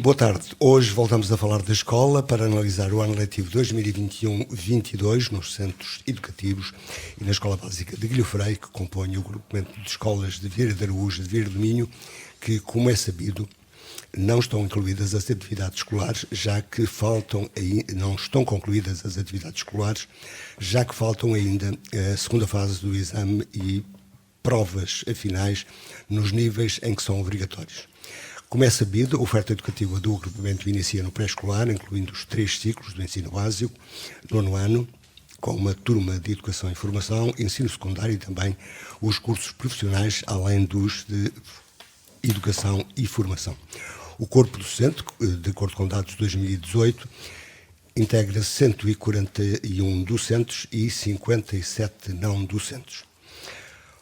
Boa tarde. Hoje voltamos a falar da escola para analisar o ano letivo 2021-22 nos centros educativos e na Escola Básica de Guilho-Frei, que compõe o grupamento de escolas de Vieira de Araújo e de Vieira do Minho, que, como é sabido, não estão incluídas as atividades escolares, já que não estão concluídas as atividades escolares, já que faltam ainda a segunda fase do exame e provas finais nos níveis em que são obrigatórios. Como é sabido, a oferta educativa do agrupamento inicia no pré-escolar, incluindo os 3 ciclos do ensino básico, nono ano, com uma turma de educação e formação, ensino secundário e também os cursos profissionais, além dos de educação e formação. O corpo docente, de acordo com dados de 2018, integra 141 docentes e 57 não docentes.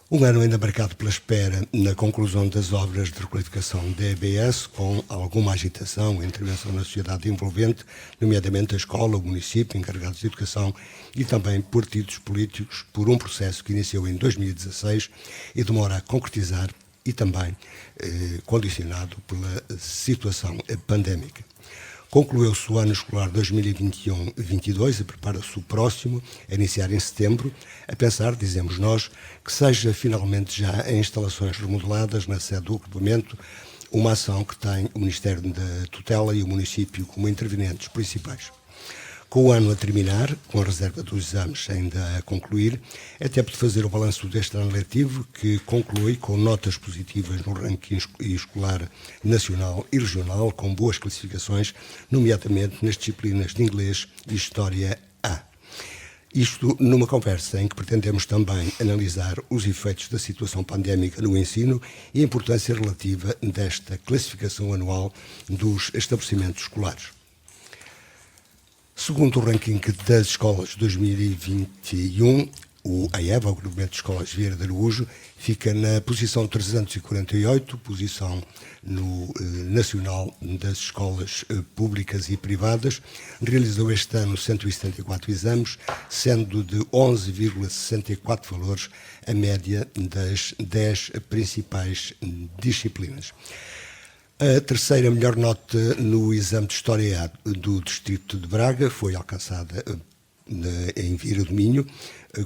Um ano ainda marcado pela espera na conclusão das obras de requalificação da EBS, com alguma agitação e intervenção na sociedade envolvente, nomeadamente a escola, o município, encarregados de educação e também partidos políticos, por um processo que iniciou em 2016 e demora a concretizar e também condicionado pela situação pandémica. Concluiu-se o ano escolar 2021-22 e prepara-se o próximo, a iniciar em setembro, a pensar, dizemos nós, que seja finalmente já em instalações remodeladas na sede do agrupamento, uma ação que tem o Ministério da Tutela e o município como intervenientes principais. Com o ano a terminar, com a reserva dos exames ainda a concluir, é tempo de fazer o balanço deste ano letivo, que conclui com notas positivas no ranking escolar nacional e regional, com boas classificações, nomeadamente nas disciplinas de Inglês e História A. Isto numa conversa em que pretendemos também analisar os efeitos da situação pandémica no ensino e a importância relativa desta classificação anual dos estabelecimentos escolares. Segundo o ranking das escolas de 2021, o AEVA, o Agrupamento de Escolas Vieira de Araújo, fica na posição 348, posição no Nacional das Escolas Públicas e Privadas. Realizou este ano 174 exames, sendo de 11,64 valores a média das 10 principais disciplinas. A terceira melhor nota no exame de História A do Distrito de Braga foi alcançada em Vieira do Minho,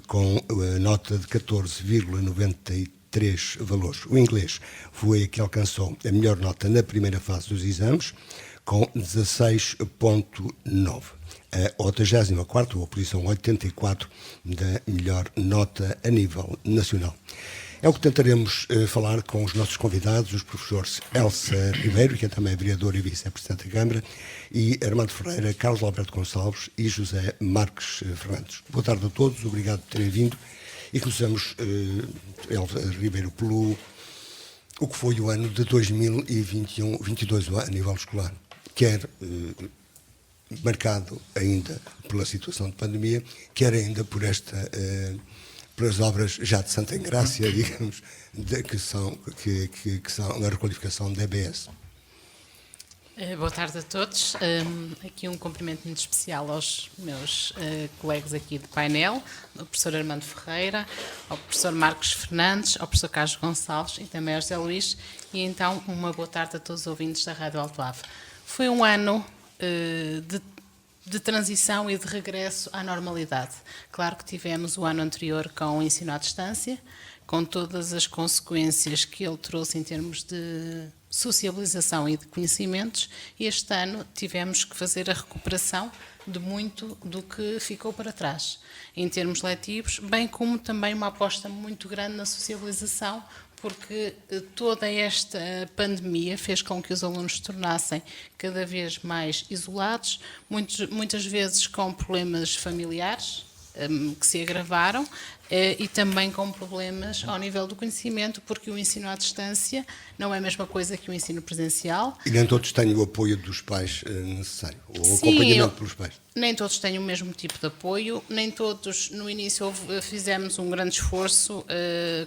com a nota de 14,93 valores. O inglês foi a que alcançou a melhor nota na primeira fase dos exames, com 16,9. A 84ª, ou a posição 84 da melhor nota a nível nacional. É o que tentaremos falar com os nossos convidados, os professores Elsa Ribeiro, que é também vereador e vice-presidente da Câmara, e Armando Ferreira, Carlos Alberto Gonçalves e José Marques Fernandes. Boa tarde a todos, obrigado por terem vindo. E começamos, Elsa Ribeiro, pelo o que foi o ano de 2021-22 a nível escolar, quer marcado ainda pela situação de pandemia, quer ainda por pelas obras já de Santa Engrácia, digamos, que são a requalificação da EBS. Boa tarde a todos. Aqui um cumprimento muito especial aos meus colegas aqui de painel, ao professor Armando Ferreira, ao professor Marcos Fernandes, ao professor Carlos Gonçalves e também ao José Luís. E então uma boa tarde a todos os ouvintes da Rádio Alto Ave. Foi um ano de transição e de regresso à normalidade. Claro que tivemos o ano anterior com o ensino à distância, com todas as consequências que ele trouxe em termos de sociabilização e de conhecimentos, e este ano tivemos que fazer a recuperação de muito do que ficou para trás, em termos letivos, bem como também uma aposta muito grande na sociabilização, porque toda esta pandemia fez com que os alunos se tornassem cada vez mais isolados, muitas vezes com problemas familiares que se agravaram e também com problemas ao nível do conhecimento, porque o ensino à distância não é a mesma coisa que o ensino presencial. E nem todos têm o apoio dos pais necessário, ou o acompanhamento pelos pais. Nem todos têm o mesmo tipo de apoio, nem todos, no início fizemos um grande esforço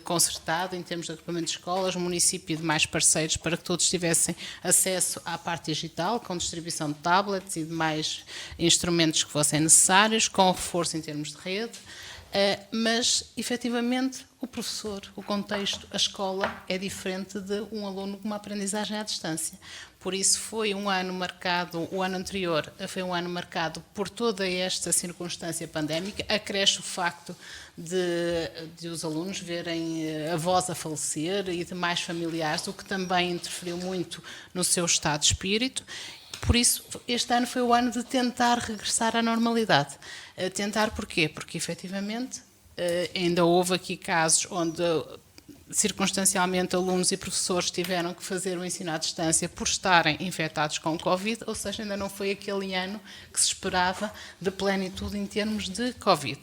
concertado em termos de agrupamento de escolas, município e demais parceiros, para que todos tivessem acesso à parte digital, com distribuição de tablets e demais instrumentos que fossem necessários, com reforço em termos de rede. Mas, efetivamente, o professor, o contexto, a escola é diferente de um aluno com uma aprendizagem à distância. Por isso foi um ano marcado, o ano anterior foi um ano marcado por toda esta circunstância pandémica. Acresce o facto de os alunos verem avós a falecer e demais familiares, o que também interferiu muito no seu estado de espírito. Por isso, este ano foi o ano de tentar regressar à normalidade. Tentar porquê? Porque, efetivamente, ainda houve aqui casos onde, circunstancialmente, alunos e professores tiveram que fazer o ensino à distância por estarem infectados com o Covid, ou seja, ainda não foi aquele ano que se esperava de plenitude em termos de Covid.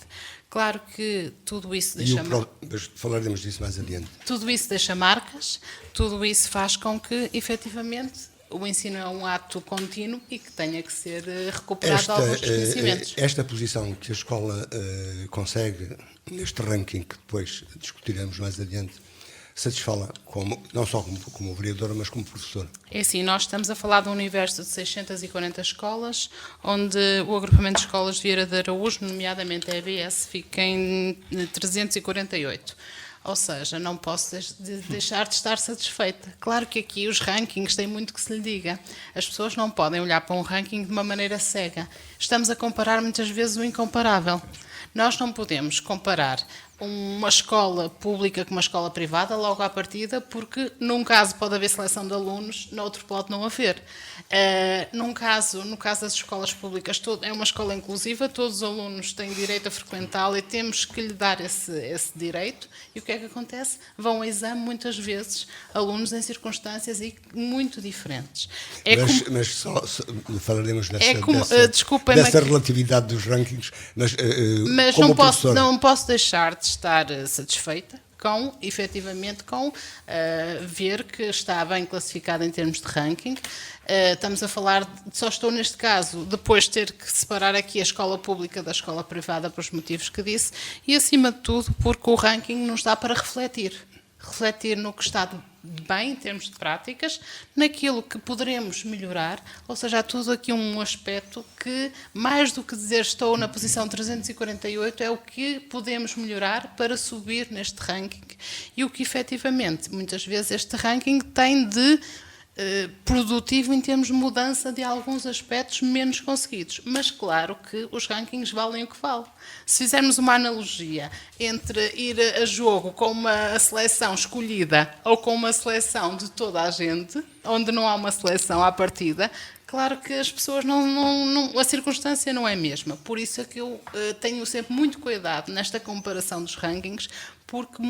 Claro que tudo isso deixa falaremos disso mais adiante. Tudo isso deixa marcas, tudo isso faz com que, efetivamente, o ensino é um ato contínuo e que tenha que ser recuperado alguns conhecimentos. Esta posição que a escola consegue neste ranking, que depois discutiremos mais adiante, satisfala não só como vereadora, mas como professora? É assim, nós estamos a falar de um universo de 640 escolas, onde o agrupamento de escolas de Vieira de Araújo, nomeadamente a EBS, fica em 348. Ou seja, não posso deixar de estar satisfeita. Claro que aqui os rankings têm muito que se lhe diga. As pessoas não podem olhar para um ranking de uma maneira cega. Estamos a comparar muitas vezes o incomparável. Nós não podemos comparar uma escola pública com uma escola privada logo à partida, porque num caso pode haver seleção de alunos, no outro pode não haver. No caso das escolas públicas, é uma escola inclusiva, todos os alunos têm direito a frequentá-la e temos que lhe dar esse direito. E o que é que acontece? Vão ao exame muitas vezes alunos em circunstâncias muito diferentes. Mas só falaremos dessa relatividade dos rankings, mas não posso deixar de estar satisfeita com, efetivamente, ver que está bem classificada em termos de ranking. Estamos a falar, só estou neste caso, depois de ter que separar aqui a escola pública da escola privada pelos motivos que disse, e acima de tudo porque o ranking nos dá para refletir no que está bem em termos de práticas, naquilo que poderemos melhorar, ou seja, há tudo aqui um aspecto que, mais do que dizer estou na posição 348, é o que podemos melhorar para subir neste ranking e o que efetivamente, muitas vezes, este ranking tem de produtivo em termos de mudança de alguns aspectos menos conseguidos. Mas claro que os rankings valem o que valem. Se fizermos uma analogia entre ir a jogo com uma seleção escolhida ou com uma seleção de toda a gente, onde não há uma seleção à partida, claro que as pessoas a circunstância não é a mesma. Por isso é que eu tenho sempre muito cuidado nesta comparação dos rankings, porque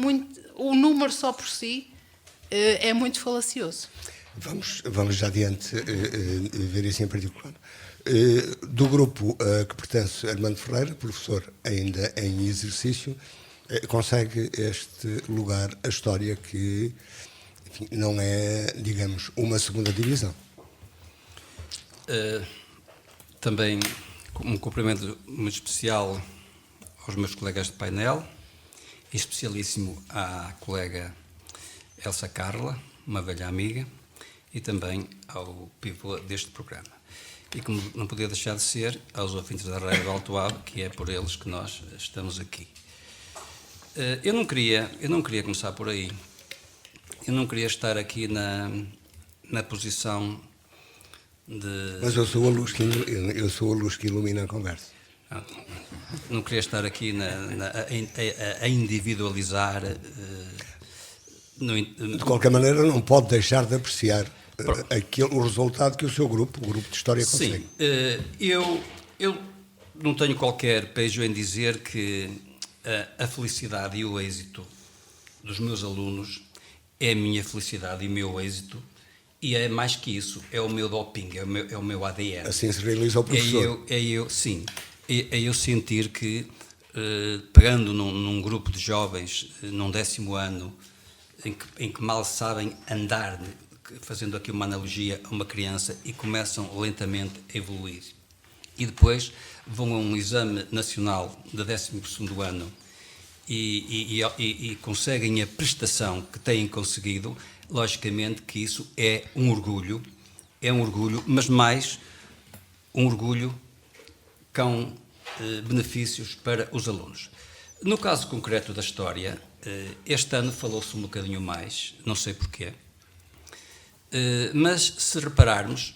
o número só por si é muito falacioso. Vamos já adiante ver isso em particular. Do grupo que pertence a Armando Ferreira, professor ainda em exercício, consegue este lugar, a história que, enfim, não é, digamos, uma segunda divisão. Também um cumprimento muito especial aos meus colegas de painel, e especialíssimo à colega Elsa Carla, uma velha amiga, e também ao pivô deste programa. E como não podia deixar de ser, aos ouvintes da Rádio Alto Ave, que é por eles que nós estamos aqui. Eu não queria começar por aí. Eu não queria estar aqui na posição de... Mas eu sou a luz que ilumina a conversa. Não queria estar aqui a individualizar... De qualquer maneira, não pode deixar de apreciar o resultado que o grupo de História, consegue. Sim, eu não tenho qualquer pejo em dizer que a felicidade e o êxito dos meus alunos é a minha felicidade e o meu êxito, e é mais que isso, é o meu doping, é o meu ADN. Assim se realiza o professor. É eu sentir que, pegando num grupo de jovens, num 10º ano, em que mal sabem andar, fazendo aqui uma analogia a uma criança, e começam lentamente a evoluir. E depois vão a um exame nacional de 12º ano e conseguem a prestação que têm conseguido. Logicamente que isso é um orgulho, mas mais um orgulho com benefícios para os alunos. No caso concreto da história, este ano falou-se um bocadinho mais, não sei porquê. Mas se repararmos,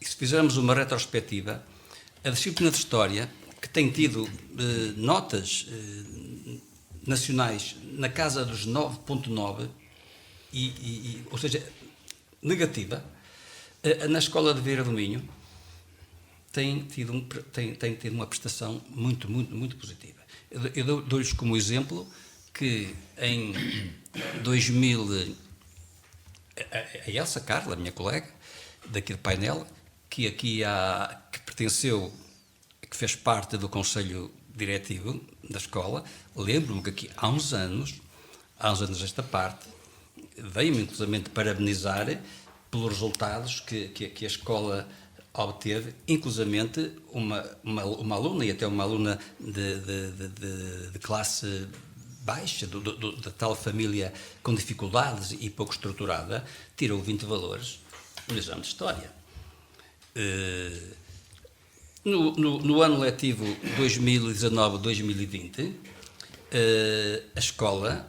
e se fizermos uma retrospectiva, a disciplina de História, que tem tido notas nacionais na casa dos 9,9, ou seja, negativa, na escola de Vieira do Minho tem tido uma prestação muito positiva. Eu dou-lhes como exemplo que em 2000, a Elsa Carla, minha colega, daqui de Painel, que pertenceu, que fez parte do Conselho Diretivo da escola, lembro-me que aqui há uns anos esta parte, veio-me inclusivamente parabenizar pelos resultados que a escola obteve, inclusivamente uma aluna, e até uma aluna de classe baixa, da tal família com dificuldades e pouco estruturada, tirou 20 valores no exame de História. No ano letivo 2019-2020, a escola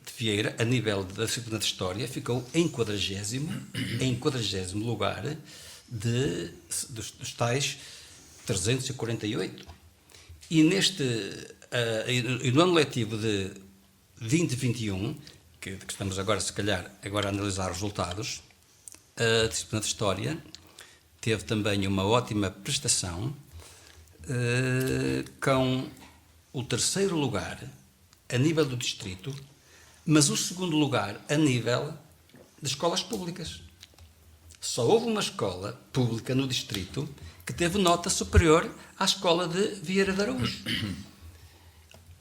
de Vieira, a nível da disciplina de História, ficou em 40º lugar dos tais 348. E no ano letivo de 2021, que estamos agora, se calhar, a analisar os resultados, a disciplina de História teve também uma ótima prestação, com o 3º lugar a nível do distrito, mas o 2º lugar a nível de escolas públicas. Só houve uma escola pública no distrito que teve nota superior à escola de Vieira de Araújo.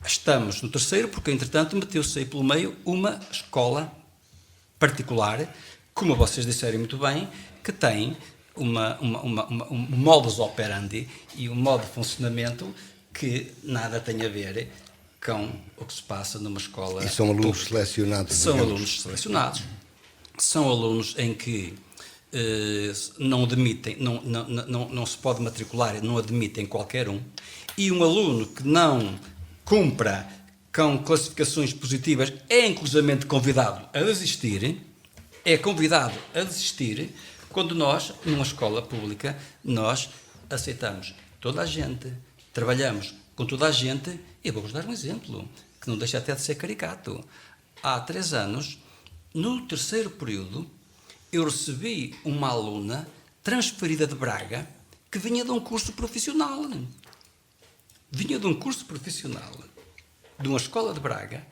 Estamos no 3º porque, entretanto, meteu-se aí pelo meio uma escola particular, como vocês disseram muito bem, que tem um modus operandi e um modo de funcionamento que nada tem a ver com o que se passa numa escola. E são alunos pública. selecionados? São digamos. alunos selecionados. São alunos em que não admitem, não se pode matricular, não admitem qualquer um. E um aluno que não cumpra com classificações positivas é inclusivamente convidado a desistir. É convidado a desistir quando nós, numa escola pública, nós aceitamos toda a gente, trabalhamos com toda a gente. E vou-vos dar um exemplo, que não deixa até de ser caricato. Há 3 anos, no 3º período, eu recebi uma aluna transferida de Braga que vinha de um curso profissional. Vinha de um curso profissional, de uma escola de Braga,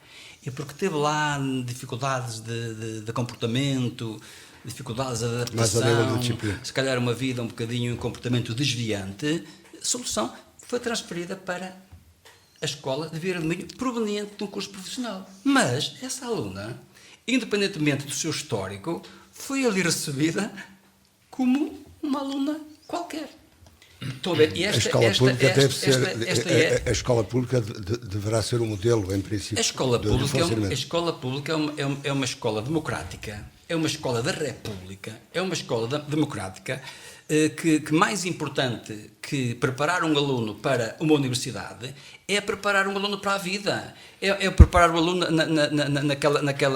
e porque teve lá dificuldades de comportamento, dificuldades de adaptação, se calhar uma vida um bocadinho, um comportamento desviante, a solução foi transferida para a escola de Vieira do Minho, proveniente de um curso profissional. Mas essa aluna, independentemente do seu histórico, foi ali recebida como uma aluna qualquer. A escola pública deve ser. A escola pública deverá ser um modelo, em princípio. A escola pública é uma escola democrática, é uma escola da República, é uma escola democrática que mais importante que preparar um aluno para uma universidade é preparar um aluno para a vida, é preparar o aluno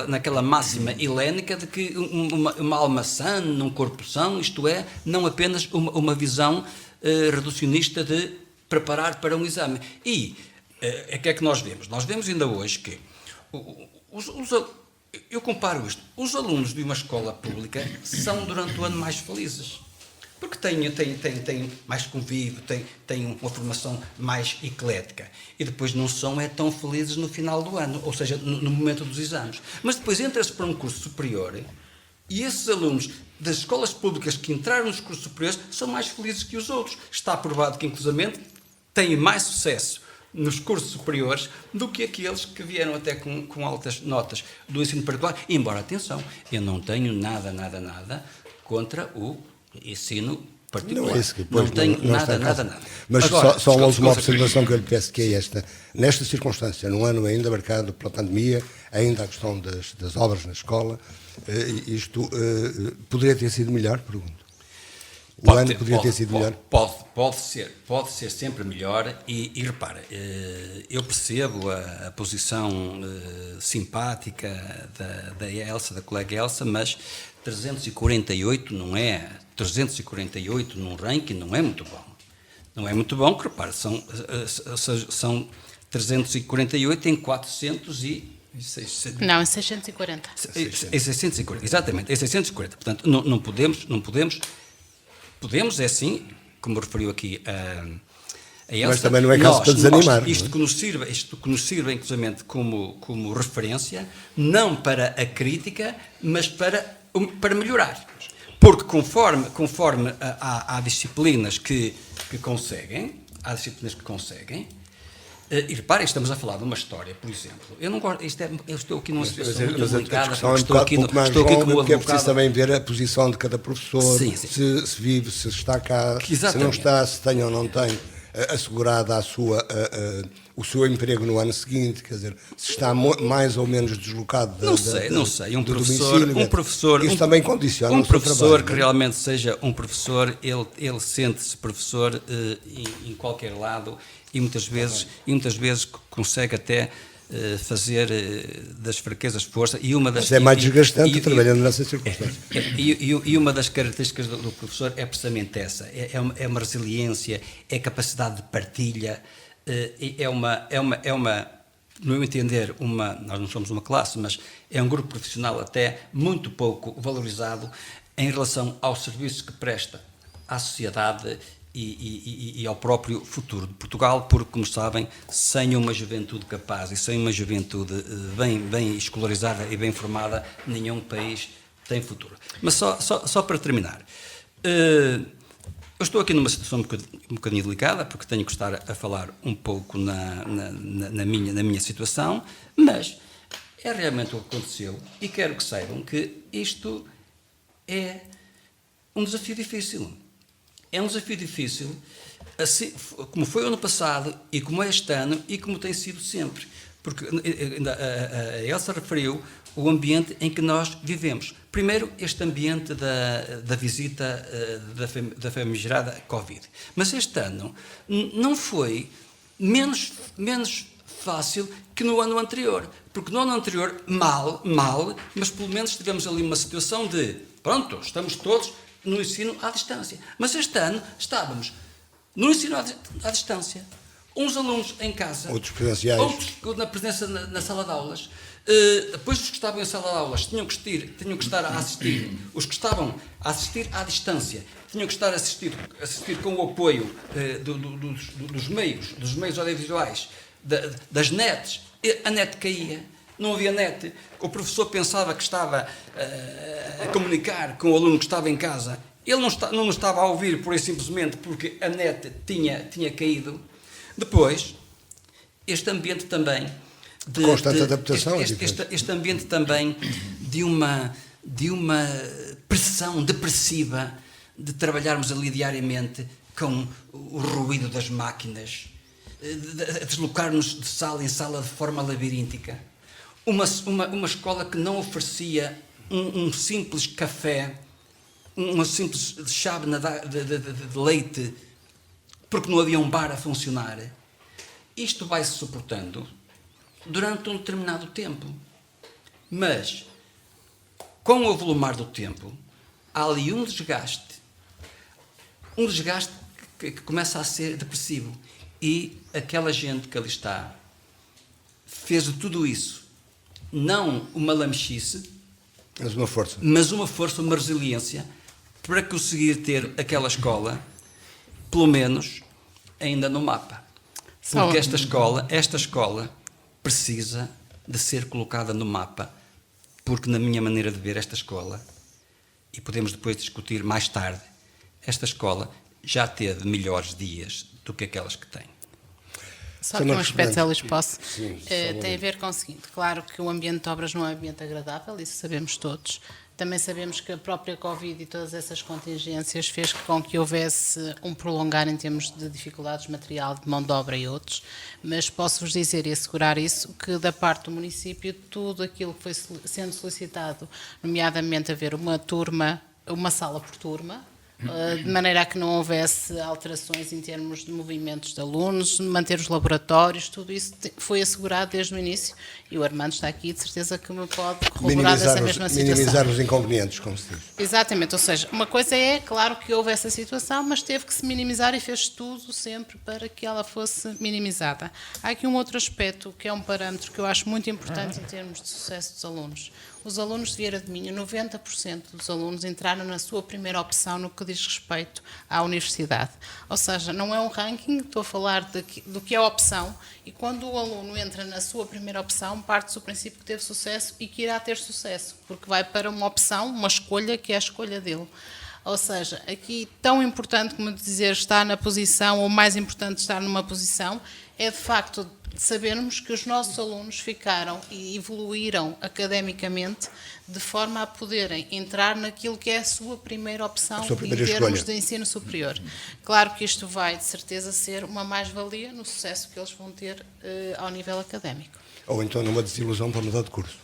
naquela máxima helénica de que uma alma sã, um corpo são, isto é, não apenas uma visão reducionista de preparar para um exame. E o que é que nós vemos? Nós vemos ainda hoje que eu comparo isto. Os alunos de uma escola pública são durante o ano mais felizes, porque têm mais convívio, têm uma formação mais eclética, e depois não são tão felizes no final do ano, ou seja, no momento dos exames. Mas depois entra-se para um curso superior, e esses alunos das escolas públicas que entraram nos cursos superiores são mais felizes que os outros. Está provado que, inclusivamente, têm mais sucesso nos cursos superiores do que aqueles que vieram até com altas notas do ensino particular. Embora, atenção, eu não tenho nada contra o ensino particular. Não é isso que depois não tenho nada. Mas agora, só uma última observação que eu lhe peço, que é esta. Nesta circunstância, num ano ainda marcado pela pandemia, ainda a questão das obras na escola, isto poderia ter sido melhor, pergunto. O ano podia ter sido melhor? Pode ser sempre melhor e repara, eu percebo a posição simpática da Elsa, da colega Elsa, mas 348 não é, 348 num ranking não é muito bom. Não é muito bom, que repara, são 348 em 400 e... Não, em 640. Em 640, exatamente, em 640. Portanto, não podemos, é assim, como referiu aqui a Elsa. Mas também não é caso para desanimar. Isto que nos sirva, inclusive, como referência, não para a crítica, mas para melhorar. Porque conforme há disciplinas que conseguem, e reparem, estamos a falar de uma história, por exemplo. Eu não gosto, eu estou aqui numa situação muito delicada, estou aqui como advogado. Porque é preciso também ver a posição de cada professor, sim. Se vive, se está cá, exatamente. Se não está, se tem ou não tem assegurada o seu emprego no ano seguinte, quer dizer, se está mais ou menos deslocado não sei, um professor, isso também condiciona um o seu professor trabalho, que realmente seja um professor, ele sente-se professor em qualquer lado e muitas vezes consegue até fazer das fraquezas força. Mas é mais desgastante trabalhando nessas circunstâncias. E uma das características do professor é precisamente essa, é uma resiliência, é capacidade de partilha, é uma, no meu entender, nós não somos uma classe, mas é um grupo profissional até muito pouco valorizado em relação aos serviços que presta à sociedade e ao próprio futuro de Portugal, porque, como sabem, sem uma juventude capaz e sem uma juventude bem escolarizada e bem formada, nenhum país tem futuro. Mas só para terminar, eu estou aqui numa situação um bocadinho delicada, porque tenho que estar a falar um pouco na minha situação, mas é realmente o que aconteceu e quero que saibam que isto é um desafio difícil. É um desafio difícil, assim, como foi o ano passado e como é este ano e como tem sido sempre. Porque a Elsa referiu o ambiente em que nós vivemos. Primeiro, este ambiente da visita da famigerada Covid. Mas este ano não foi menos fácil que no ano anterior. Porque no ano anterior, mal, mas pelo menos tivemos ali uma situação de, pronto, estamos todos no ensino à distância. Mas este ano estávamos no ensino à distância, uns alunos em casa, outros presenciais, outros na presença na sala de aulas. Depois os que estavam em sala de aulas tinham que estar a assistir, os que estavam a assistir à distância tinham que estar a assistir com o apoio dos meios audiovisuais, das nets. A net caía. Não havia net, o professor pensava que estava a comunicar com o aluno que estava em casa, ele não estava a ouvir por isso simplesmente porque a net tinha caído. Depois, este ambiente também de constante adaptação, este ambiente também de uma pressão depressiva de trabalharmos ali diariamente com o ruído das máquinas, de deslocar-nos de sala em sala de forma labiríntica. Uma escola que não oferecia um simples café, uma simples chávena de leite, porque não havia um bar a funcionar. Isto vai-se suportando durante um determinado tempo. Mas, com o volumar do tempo, há ali um desgaste que começa a ser depressivo. E aquela gente que ali está fez de tudo isso não uma lamechice, mas uma força, uma resiliência, para conseguir ter aquela escola, pelo menos, ainda no mapa. Porque esta escola precisa de ser colocada no mapa, porque, na minha maneira de ver, esta escola, e podemos depois discutir mais tarde, esta escola já teve melhores dias do que aquelas que tem. Só que um aspecto, Elis, posso? Tem a ver com o seguinte: claro que o ambiente de obras não é um ambiente agradável, isso sabemos todos. Também sabemos que a própria Covid e todas essas contingências fez com que houvesse um prolongar em termos de dificuldades de material, de mão de obra e outros, mas posso-vos dizer e assegurar isso, que da parte do município, tudo aquilo que foi sendo solicitado, nomeadamente haver uma turma, uma sala por turma, de maneira a que não houvesse alterações em termos de movimentos de alunos, manter os laboratórios, tudo isso foi assegurado desde o início e o Armando está aqui, de certeza que me pode corroborar dessa mesma situação. Minimizar os inconvenientes, como se diz. Exatamente, ou seja, uma coisa é, claro que houve essa situação, mas teve que se minimizar e fez tudo sempre para que ela fosse minimizada. Há aqui um outro aspecto que é um parâmetro que eu acho muito importante em termos de sucesso dos alunos. Os alunos de Vieira de Minho, 90% dos alunos entraram na sua primeira opção no que diz respeito à universidade. Ou seja, não é um ranking, estou a falar do que é a opção, e quando o aluno entra na sua primeira opção, parte do princípio que teve sucesso e que irá ter sucesso, porque vai para uma opção, uma escolha que é a escolha dele. Ou seja, aqui tão importante como dizer estar na posição, ou mais importante estar numa posição, é de facto sabermos que os nossos alunos ficaram e evoluíram academicamente de forma a poderem entrar naquilo que é a sua primeira opção em termos de ensino superior. Claro que isto vai, de certeza, ser uma mais-valia no sucesso que eles vão ter ao nível académico. Ou então numa desilusão para mudar de curso.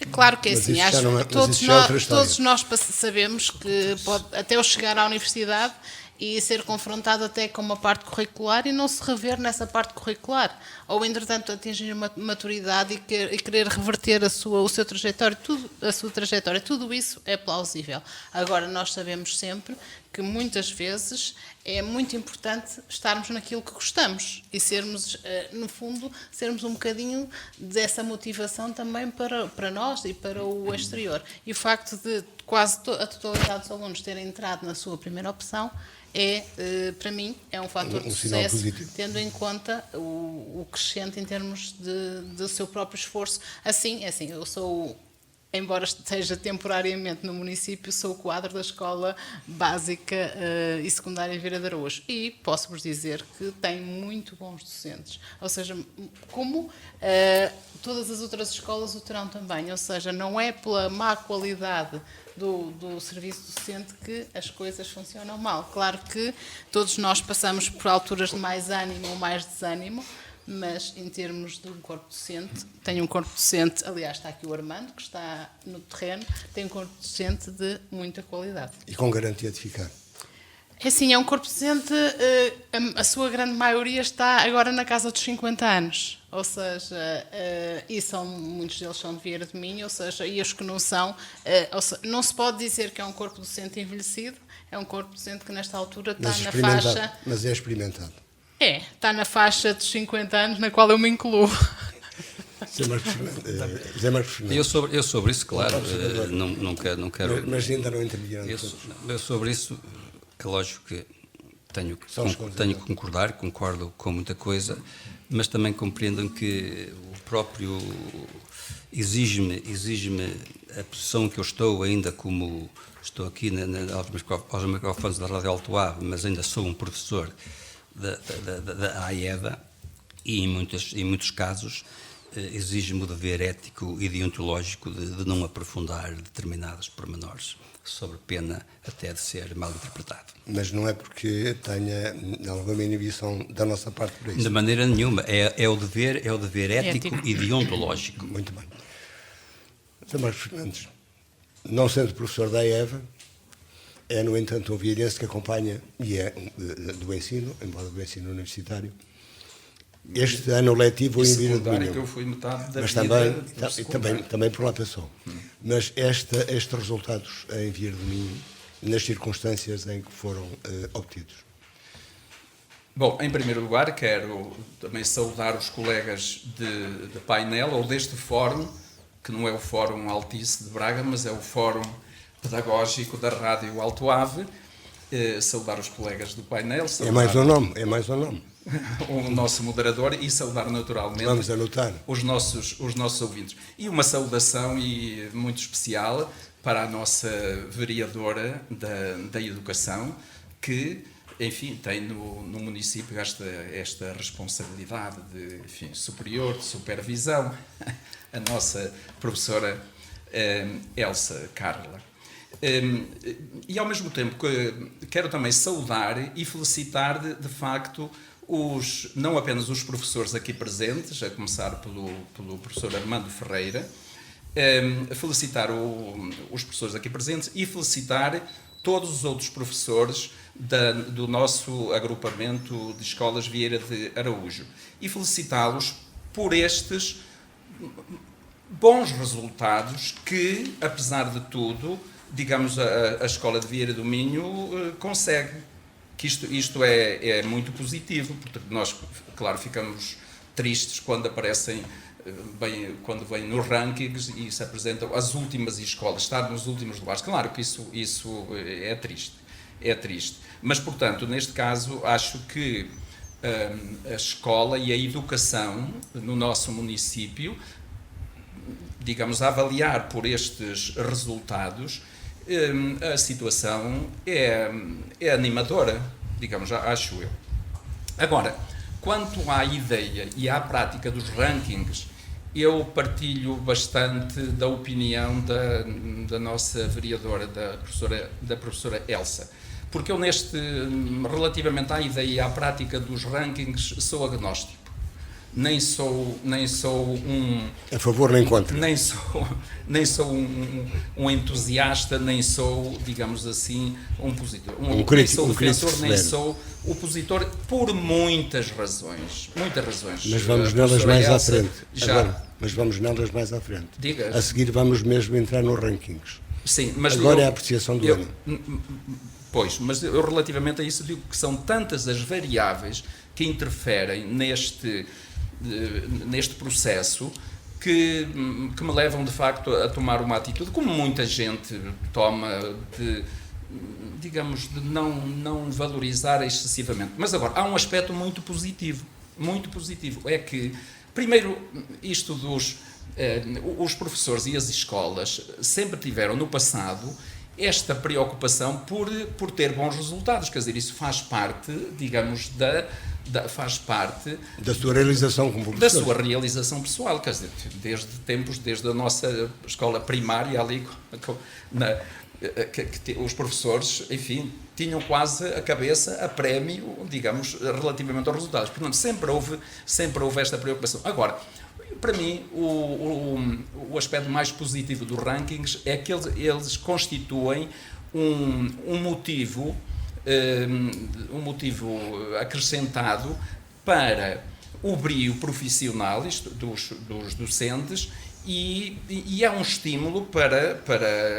É claro que é assim, acho que todos nós sabemos que pode até eu chegar à universidade e ser confrontado até com uma parte curricular e não se rever nessa parte curricular. Ou, entretanto, atingir uma maturidade e querer reverter a sua trajetória, tudo isso é plausível. Agora, nós sabemos sempre que muitas vezes é muito importante estarmos naquilo que gostamos e sermos, no fundo, sermos um bocadinho dessa motivação também para nós e para o exterior. E o facto de quase a totalidade dos alunos terem entrado na sua primeira opção para mim, é um fator de sucesso, tendo em conta o crescente em termos do seu próprio esforço. Assim, eu sou, embora esteja temporariamente no município, sou o quadro da Escola Básica e Secundária Vieira de Araújo e posso-vos dizer que tem muito bons docentes, ou seja, como todas as outras escolas o terão também, ou seja, não é pela má qualidade do serviço docente que as coisas funcionam mal. Claro que todos nós passamos por alturas de mais ânimo ou mais desânimo, mas em termos de um corpo docente, tenho um corpo docente, aliás está aqui o Armando, que está no terreno, tem um corpo docente de muita qualidade. E com garantia de ficar? É assim, é um corpo docente, a sua grande maioria está agora na casa dos 50 anos, ou seja, e muitos deles são de Vieira de Minho, ou seja, e os que não são, não se pode dizer que é um corpo docente envelhecido, é um corpo docente que nesta altura está na faixa... Mas é experimentado. Está na faixa dos 50 anos, na qual eu me incluo. Zé Marcos Fernandes. Eu sobre isso, claro, não quero... Mas ainda não intervieram. Eu sobre isso... É lógico que tenho que concordar, concordo com muita coisa, mas também compreendo que o próprio exige-me a posição que eu estou ainda como estou aqui aos microfones da Rádio Alto Ave, mas ainda sou um professor da AEVA e em muitos casos exige-me o dever ético e deontológico de não aprofundar determinados pormenores, sobre pena até de ser mal interpretado. Mas não é porque tenha alguma inibição da nossa parte por isso? De maneira nenhuma. É o dever ético e deontológico. Muito bem. Sr. Marcos Fernandes, não sendo professor da EVA, é, no entanto, um vieirense que acompanha, e é do ensino, embora do ensino universitário, este ano letivo em Vieira de Minho. Que eu fui metade da mas também por lá passou. Mas estes resultados em Vieira de Minho, nas circunstâncias em que foram obtidos? Bom, em primeiro lugar, quero também saudar os colegas de painel, ou deste fórum, que não é o Fórum Altice de Braga, mas é o Fórum Pedagógico da Rádio Alto Ave. Saudar os colegas do painel. É mais um nome. O nosso moderador e saudar naturalmente Vamos anotar. os nossos ouvintes. E uma saudação muito especial para a nossa vereadora da Educação, que, enfim, tem no município esta responsabilidade superior, de supervisão, a nossa professora Elsa Carla. E ao mesmo tempo quero também saudar e felicitar de facto não apenas os professores aqui presentes, a começar pelo professor Armando Ferreira, felicitar os professores aqui presentes e felicitar todos os outros professores do nosso agrupamento de escolas Vieira de Araújo e felicitá-los por estes bons resultados que, apesar de tudo, digamos, a Escola de Vieira do Minho consegue. Que isto é muito positivo, porque nós, claro, ficamos tristes quando aparecem, quando vêm nos rankings e se apresentam as últimas escolas, estar nos últimos lugares. Claro que isso é triste, é triste. Mas, portanto, neste caso, acho que a escola e a educação no nosso município, digamos, a avaliar por estes resultados, a situação é animadora, digamos, acho eu. Agora, quanto à ideia e à prática dos rankings, eu partilho bastante da opinião da nossa vereadora, da professora Elsa, porque eu relativamente à ideia e à prática dos rankings, sou agnóstico. Nem sou um... A favor nem contra. Nem sou um entusiasta, nem sou, digamos assim, um opositor. Nem sou defensor, nem sou opositor, por muitas razões. Muitas razões. Mas vamos nelas mais à frente. Mas vamos nelas mais à frente. Diga. A seguir vamos mesmo entrar nos rankings. Sim, mas agora é a apreciação do ano. Pois, mas eu relativamente a isso digo que são tantas as variáveis que interferem neste processo que me levam de facto a tomar uma atitude, como muita gente toma, digamos, de não valorizar excessivamente. Mas agora, há um aspecto muito positivo, é que, primeiro, isto os professores e as escolas sempre tiveram no passado esta preocupação por ter bons resultados, quer dizer, isso faz parte, digamos, faz parte da sua realização como professor. Da sua realização pessoal, quer dizer, desde a nossa escola primária ali, os professores, enfim, tinham quase a cabeça a prémio, digamos, relativamente aos resultados. Portanto, sempre houve esta preocupação. Agora, para mim, o aspecto mais positivo dos rankings é que eles constituem um motivo acrescentado para o brio profissional dos docentes e é um estímulo para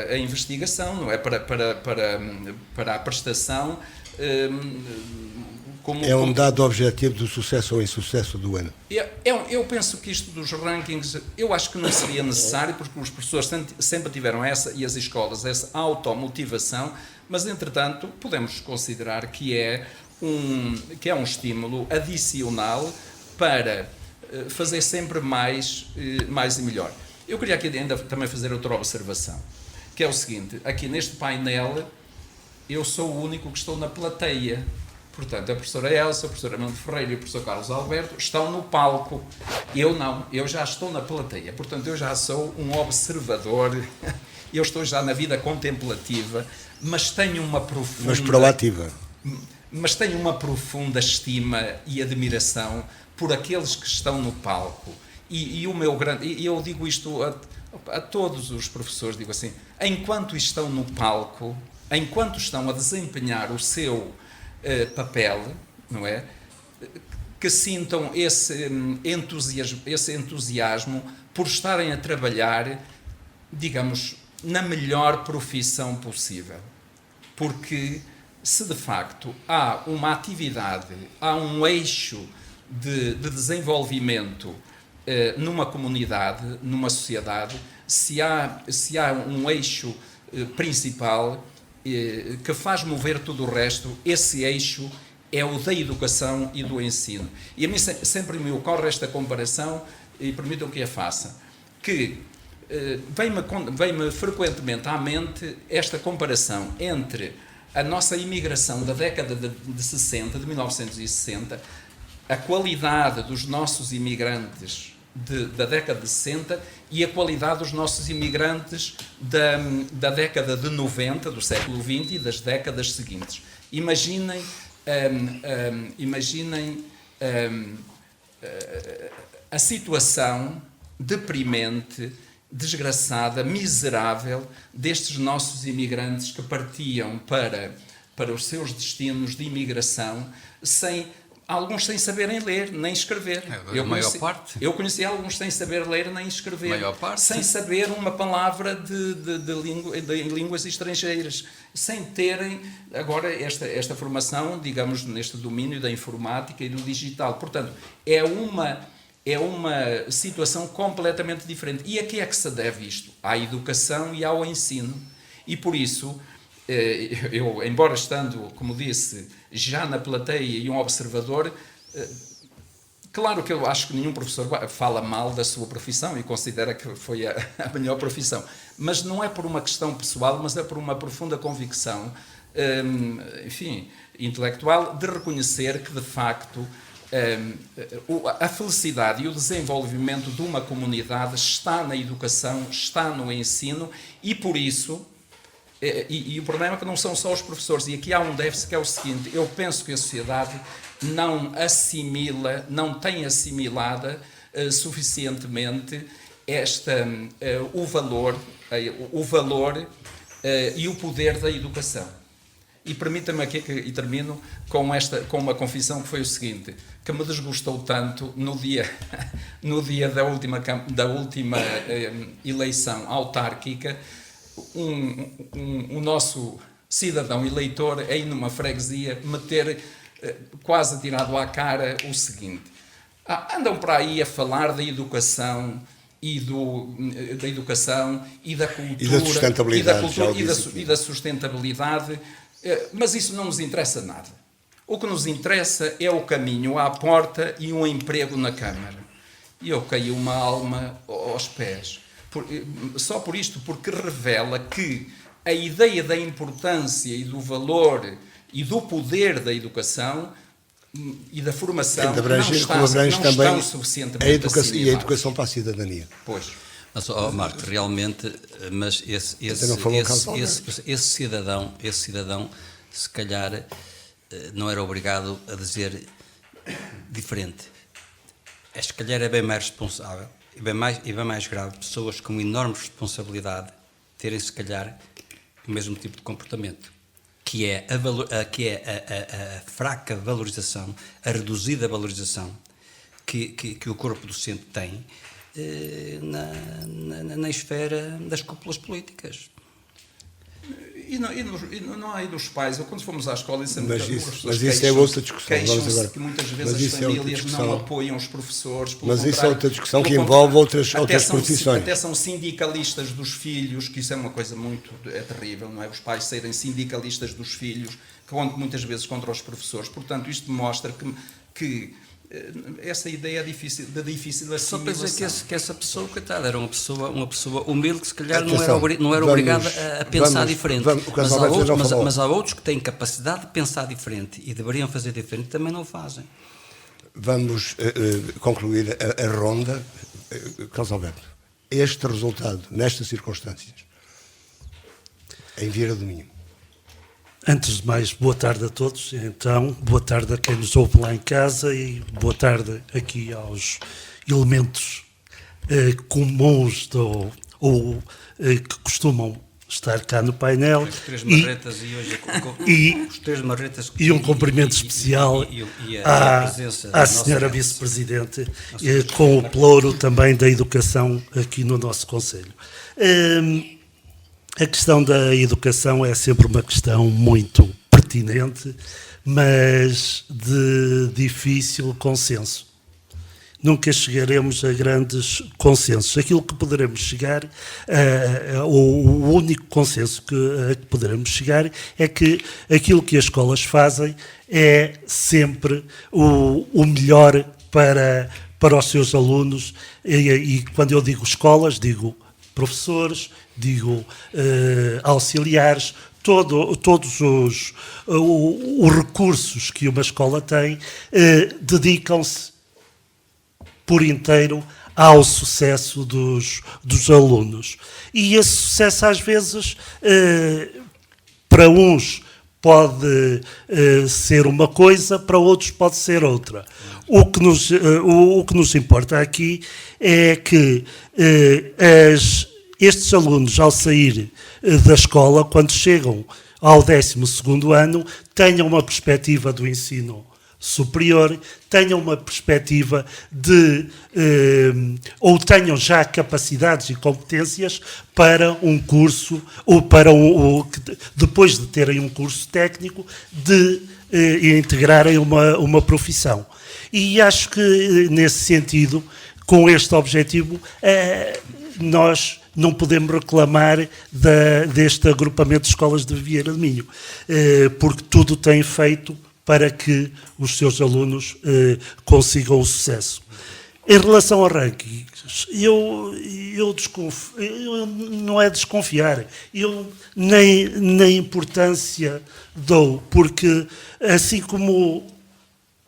a investigação, não é? Para a prestação. É um dado objetivo do sucesso ou insucesso do ano? Eu penso que isto dos rankings, eu acho que não seria necessário, porque os professores sempre tiveram e as escolas, essa automotivação, mas, entretanto, podemos considerar que é um estímulo adicional para fazer sempre mais e melhor. Eu queria aqui ainda também fazer outra observação, que é o seguinte: aqui neste painel, eu sou o único que estou na plateia. Portanto, a professora Elsa, o professor Armando Ferreira e o professor Carlos Alberto estão no palco. Eu não, eu já estou na plateia. Portanto, eu já sou um observador, eu estou já na vida contemplativa, mas tenho uma profunda... Mas proativa. Mas tenho uma profunda estima e admiração por aqueles que estão no palco. E o meu grande... E eu digo isto a todos os professores, digo assim, enquanto estão no palco, enquanto estão a desempenhar o seu papel, não é? Que sintam esse entusiasmo por estarem a trabalhar, digamos, na melhor profissão possível. Porque se de facto há uma atividade, há um eixo de desenvolvimento numa comunidade, numa sociedade, se há um eixo principal que faz mover tudo o resto, esse eixo é o da educação e do ensino. E a mim sempre me ocorre esta comparação, e permitam que a faça, que vem-me frequentemente à mente esta comparação entre a nossa imigração da década de 60, de 1960, a qualidade dos nossos imigrantes da década de 60 e a qualidade dos nossos imigrantes da década de 90, do século XX e das décadas seguintes. Imaginem a situação deprimente desgraçada, miserável destes nossos imigrantes que partiam para os seus destinos de imigração alguns sem saberem ler nem escrever. Eu conheci alguns sem saber ler nem escrever, sem saber uma palavra de línguas estrangeiras, sem terem agora esta formação, digamos, neste domínio da informática e do digital. Portanto, é uma situação completamente diferente. E a que é que se deve isto? À educação e ao ensino. E por isso, eu, embora estando, como disse, já na plateia e um observador, claro que eu acho que nenhum professor fala mal da sua profissão e considera que foi a melhor profissão, mas não é por uma questão pessoal, mas é por uma profunda convicção, enfim, intelectual, de reconhecer que, de facto, a felicidade e o desenvolvimento de uma comunidade está na educação, está no ensino, e por isso, e o problema é que não são só os professores, e aqui há um déficit que é o seguinte: eu penso que a sociedade não assimila, não tem assimilada suficientemente o valor e o poder da educação. E permita-me aqui e termino com uma confissão que foi o seguinte, que me desgostou tanto no dia da última eleição autárquica, o nosso cidadão eleitor, aí numa freguesia, me ter quase tirado à cara o seguinte: andam para aí a falar da educação e da cultura e da sustentabilidade, mas isso não nos interessa nada. O que nos interessa é o caminho à porta e um emprego na Câmara. E eu caí uma alma aos pés. Só por isto, porque revela que a ideia da importância e do valor e do poder da educação e da formação não estão suficientemente assimilados. E a educação para a cidadania. Pois. Mas, Marco, realmente, mas esse cidadão, se calhar, não era obrigado a dizer diferente. Se calhar é bem mais responsável e bem mais grave pessoas com enorme responsabilidade terem, se calhar, o mesmo tipo de comportamento, que é a fraca valorização, a reduzida valorização que o corpo docente tem na esfera das cúpulas políticas. E não há aí dos pais. Quando fomos à escola, mas isso é outra discussão. Queixam-se que muitas vezes as famílias não apoiam os professores. Mas isso é outra discussão que envolve outras profissões. Até são sindicalistas dos filhos, que isso é uma coisa muito terrível, não é? Os pais serem sindicalistas dos filhos, que vão muitas vezes contra os professores. Portanto, isto mostra que essa ideia de difícil assimilação. Só para dizer que essa pessoa, coitada, era uma pessoa humilde, que se calhar não era obrigada a pensar diferente. Mas há outros que têm capacidade de pensar diferente e deveriam fazer diferente e também não o fazem. Vamos concluir a ronda. Carlos Alberto, este resultado, nestas circunstâncias, em Vieira do Minho. Antes de mais, boa tarde a todos. Então, boa tarde a quem nos ouve lá em casa e boa tarde aqui aos elementos comuns que costumam estar cá no painel. Os três marretas e um cumprimento especial à senhora vice-presidente, com o pelouro também da educação aqui no nosso concelho. A questão da educação é sempre uma questão muito pertinente, mas de difícil consenso. Nunca chegaremos a grandes consensos. Aquilo que poderemos chegar, o único consenso a que poderemos chegar é que aquilo que as escolas fazem é sempre o melhor para os seus alunos. E quando eu digo escolas, digo professores, digo auxiliares, todos os recursos que uma escola tem dedicam-se por inteiro ao sucesso dos alunos. E esse sucesso, às vezes, para uns pode ser uma coisa, para outros pode ser outra. O que nos importa aqui é que estes alunos, ao sair da escola, quando chegam ao 12º ano, tenham uma perspectiva do ensino superior, tenham uma perspectiva ou tenham já capacidades e competências para um curso, ou para depois de terem um curso técnico, de integrarem uma profissão. E acho que, nesse sentido, com este objetivo, nós não podemos reclamar deste agrupamento de escolas de Vieira de Minho, porque tudo tem feito para que os seus alunos consigam o sucesso. Em relação ao rankings, eu não é desconfiar, eu nem importância dou, porque assim como,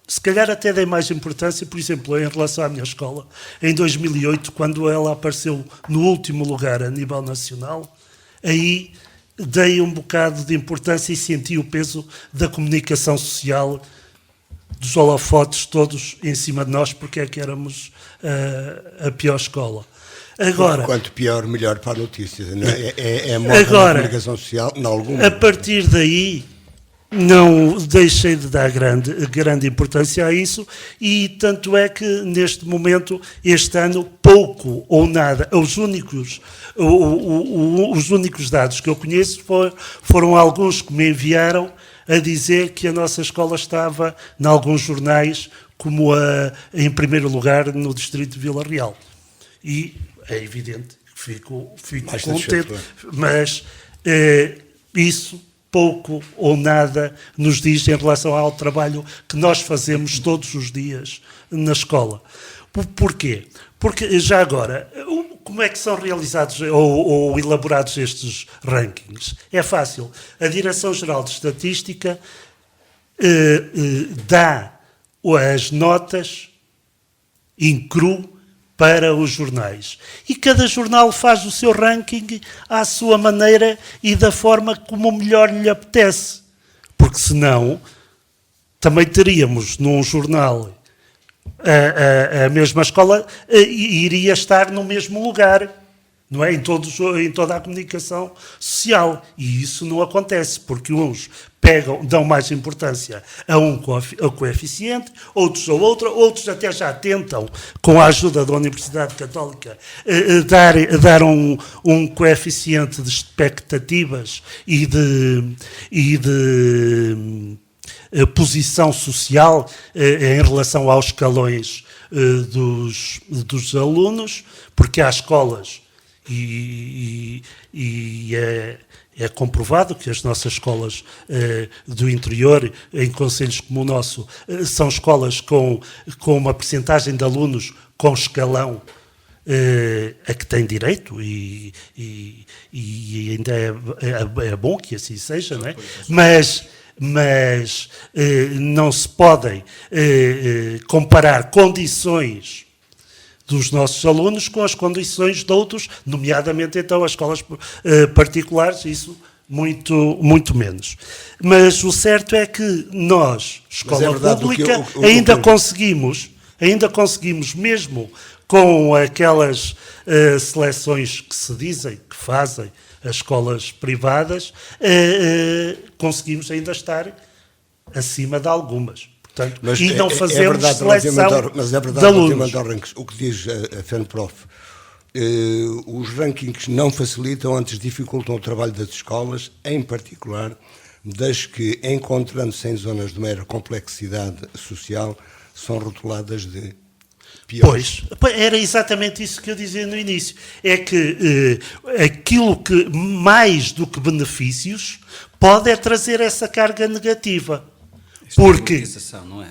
se calhar até dei mais importância, por exemplo, em relação à minha escola, em 2008, quando ela apareceu no último lugar a nível nacional, aí dei um bocado de importância e senti o peso da comunicação social, dos holofotes todos em cima de nós, porque é que éramos a pior escola. Agora, quanto pior, melhor para a notícia. Não é? É a moda da comunicação social, em algum a partir daí, não deixei de dar grande importância a isso, e tanto é que neste momento, este ano, pouco ou nada, os únicos dados que eu conheço foram alguns que me enviaram a dizer que a nossa escola estava em alguns jornais como em primeiro lugar no distrito de Vila Real. E é evidente que fico contente, mas isso pouco ou nada nos diz em relação ao trabalho que nós fazemos todos os dias na escola. Porquê? Porque, já agora, como é que são realizados ou elaborados estes rankings? É fácil. A Direção-Geral de Estatística dá as notas em cru para os jornais. E cada jornal faz o seu ranking à sua maneira e da forma como melhor lhe apetece. Porque senão, também teríamos num jornal a mesma escola iria estar no mesmo lugar, não é? Em toda a comunicação social. E isso não acontece, porque uns dão mais importância a um coeficiente, outros a outro, outros até já tentam, com a ajuda da Universidade Católica, dar um coeficiente de expectativas e de posição social em relação aos escalões dos alunos, porque há escolas, e é comprovado que as nossas escolas do interior, em concelhos como o nosso, são escolas com uma percentagem de alunos com escalão a que tem direito, e ainda é bom que assim seja, não é? Mas não se podem comparar condições dos nossos alunos com as condições de outros, nomeadamente então as escolas particulares, isso muito menos. Mas o certo é que nós, escola pública, ainda conseguimos, mesmo com aquelas seleções que se dizem, que fazem as escolas privadas, conseguimos ainda estar acima de algumas. Portanto, e não fazemos seleção mas é de verdade, alunos. Rankings, o que diz a FENPROF, os rankings não facilitam, antes dificultam o trabalho das escolas, em particular das que, encontrando-se em zonas de maior complexidade social, são rotuladas de piores. Pois, era exatamente isso que eu dizia no início. É que aquilo que, mais do que benefícios, pode trazer essa carga negativa. Porque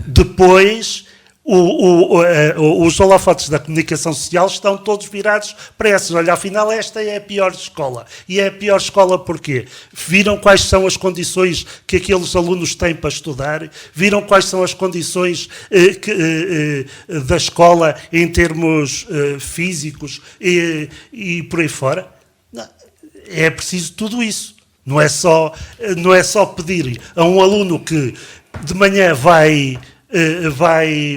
depois os holofotes da comunicação social estão todos virados para essas. Olha, afinal esta é a pior escola. E é a pior escola porquê? Viram quais são as condições que aqueles alunos têm para estudar? Viram quais são as condições da escola em termos físicos e por aí fora? Não, é preciso tudo isso. Não é só pedir a um aluno que de manhã vai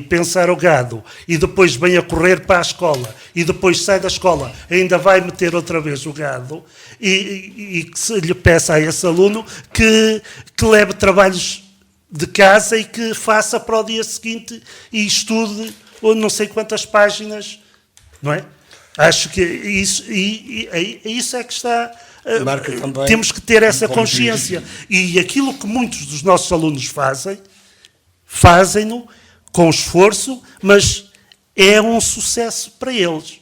pensar o gado e depois vem a correr para a escola e depois sai da escola, ainda vai meter outra vez o gado e que se lhe peça a esse aluno que leve trabalhos de casa e que faça para o dia seguinte e estude ou não sei quantas páginas, não é? Acho que isso é que está... temos que ter essa consciência. E aquilo que muitos dos nossos alunos fazem-no com esforço, mas é um sucesso para eles.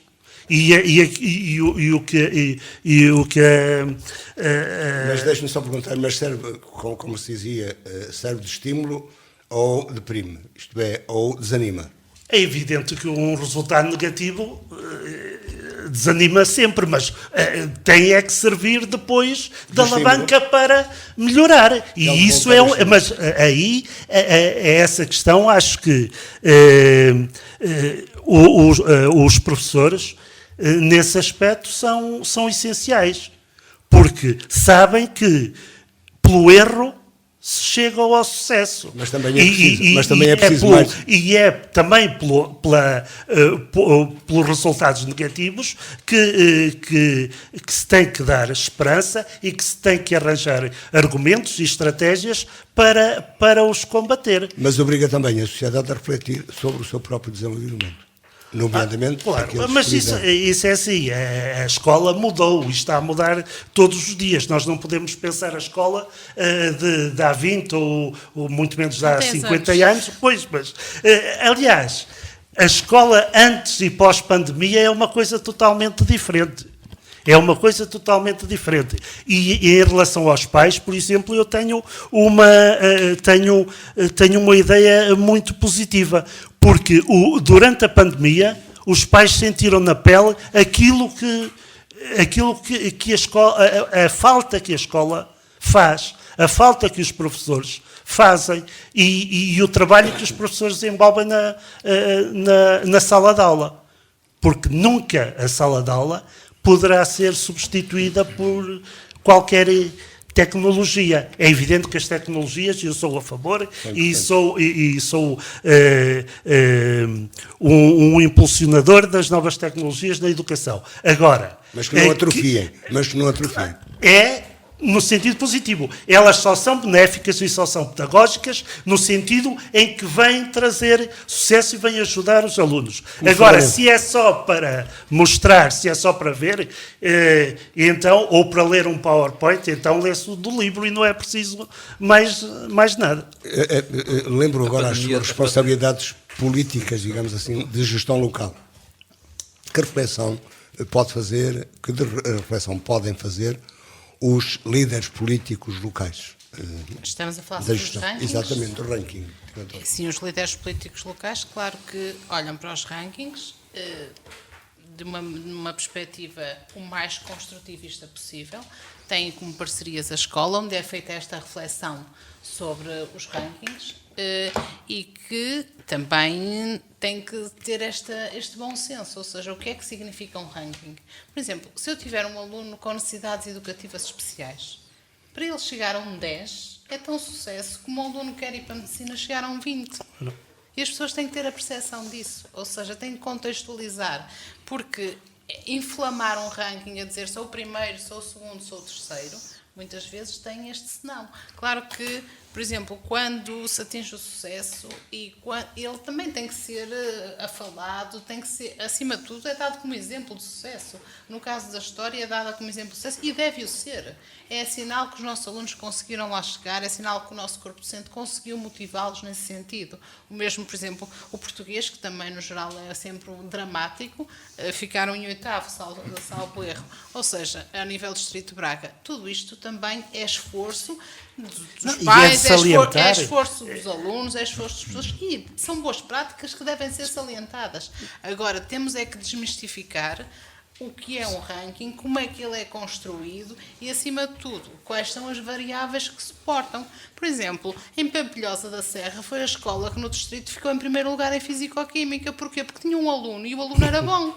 Mas deixe-me só perguntar, mas serve, como se dizia, serve de estímulo ou deprime? Isto é, ou desanima? É evidente que um resultado negativo desanima sempre, mas tem é que servir depois da alavanca para melhorar. E isso mas aí, essa questão, acho que os professores, nesse aspecto, são essenciais, porque sabem que, pelo erro, se chega ao sucesso. Mas também é preciso, mais. E é também pelos resultados negativos que se tem que dar esperança e que se tem que arranjar argumentos e estratégias para os combater. Mas obriga também a sociedade a refletir sobre o seu próprio desenvolvimento. Nomeadamente, claro, mas isso é assim, a escola mudou e está a mudar todos os dias. Nós não podemos pensar a escola de há 20 ou muito menos de há 50 anos. Pois, mas, aliás, a escola antes e pós-pandemia é uma coisa totalmente diferente. É uma coisa totalmente diferente. E em relação aos pais, por exemplo, eu tenho uma ideia muito positiva, porque durante a pandemia os pais sentiram na pele aquilo que a escola, a falta que a escola faz, a falta que os professores fazem e o trabalho que os professores desenvolvem na sala de aula. Porque nunca a sala de aula poderá ser substituída por qualquer tecnologia. É evidente que as tecnologias, eu sou a favor e sou um impulsionador das novas tecnologias na educação. Agora... Mas que não atrofiem. É no sentido positivo. Elas só são benéficas e só são pedagógicas no sentido em que vêm trazer sucesso e vêm ajudar os alunos. Agora, se é só para mostrar, se é só para ver, então, ou para ler um PowerPoint, então lê-se do livro e não é preciso mais nada. Lembro agora as suas responsabilidades políticas, digamos assim, de gestão local. Que reflexão podem fazer os líderes políticos locais? Estamos a falar dos rankings? Exatamente, do ranking. Sim, os líderes políticos locais, claro que olham para os rankings de uma perspectiva o mais construtivista possível, têm como parcerias a escola, onde é feita esta reflexão sobre os rankings e que também tem que ter este bom senso, ou seja, o que é que significa um ranking? Por exemplo, se eu tiver um aluno com necessidades educativas especiais, para ele chegar a um 10 é tão sucesso como um aluno que quer ir para a medicina chegar a um 20. E as pessoas têm que ter a percepção disso, ou seja, têm que contextualizar, porque inflamar um ranking a dizer sou o primeiro, sou o segundo, sou o terceiro, muitas vezes tem este senão. Claro que, por exemplo, quando se atinge o sucesso, ele também tem que ser afalado, tem que ser, acima de tudo, é dado como exemplo de sucesso. No caso da história, é dada como exemplo de sucesso e deve-o ser. É sinal que os nossos alunos conseguiram lá chegar, é sinal que o nosso corpo docente conseguiu motivá-los nesse sentido. O mesmo, por exemplo, o português, que também, no geral, é sempre dramático, ficaram em 8º, salvo erro. Ou seja, a nível do Distrito de Braga, tudo isto também é esforço dos pais, é esforço dos alunos, é esforço das pessoas e são boas práticas que devem ser salientadas. Agora, temos é que desmistificar o que é um ranking, como é que ele é construído e, acima de tudo, quais são as variáveis que suportam. Por exemplo, em Pampilhosa da Serra foi a escola que no distrito ficou em primeiro lugar em Fisicoquímica. Porquê? Porque tinha um aluno e o aluno era bom.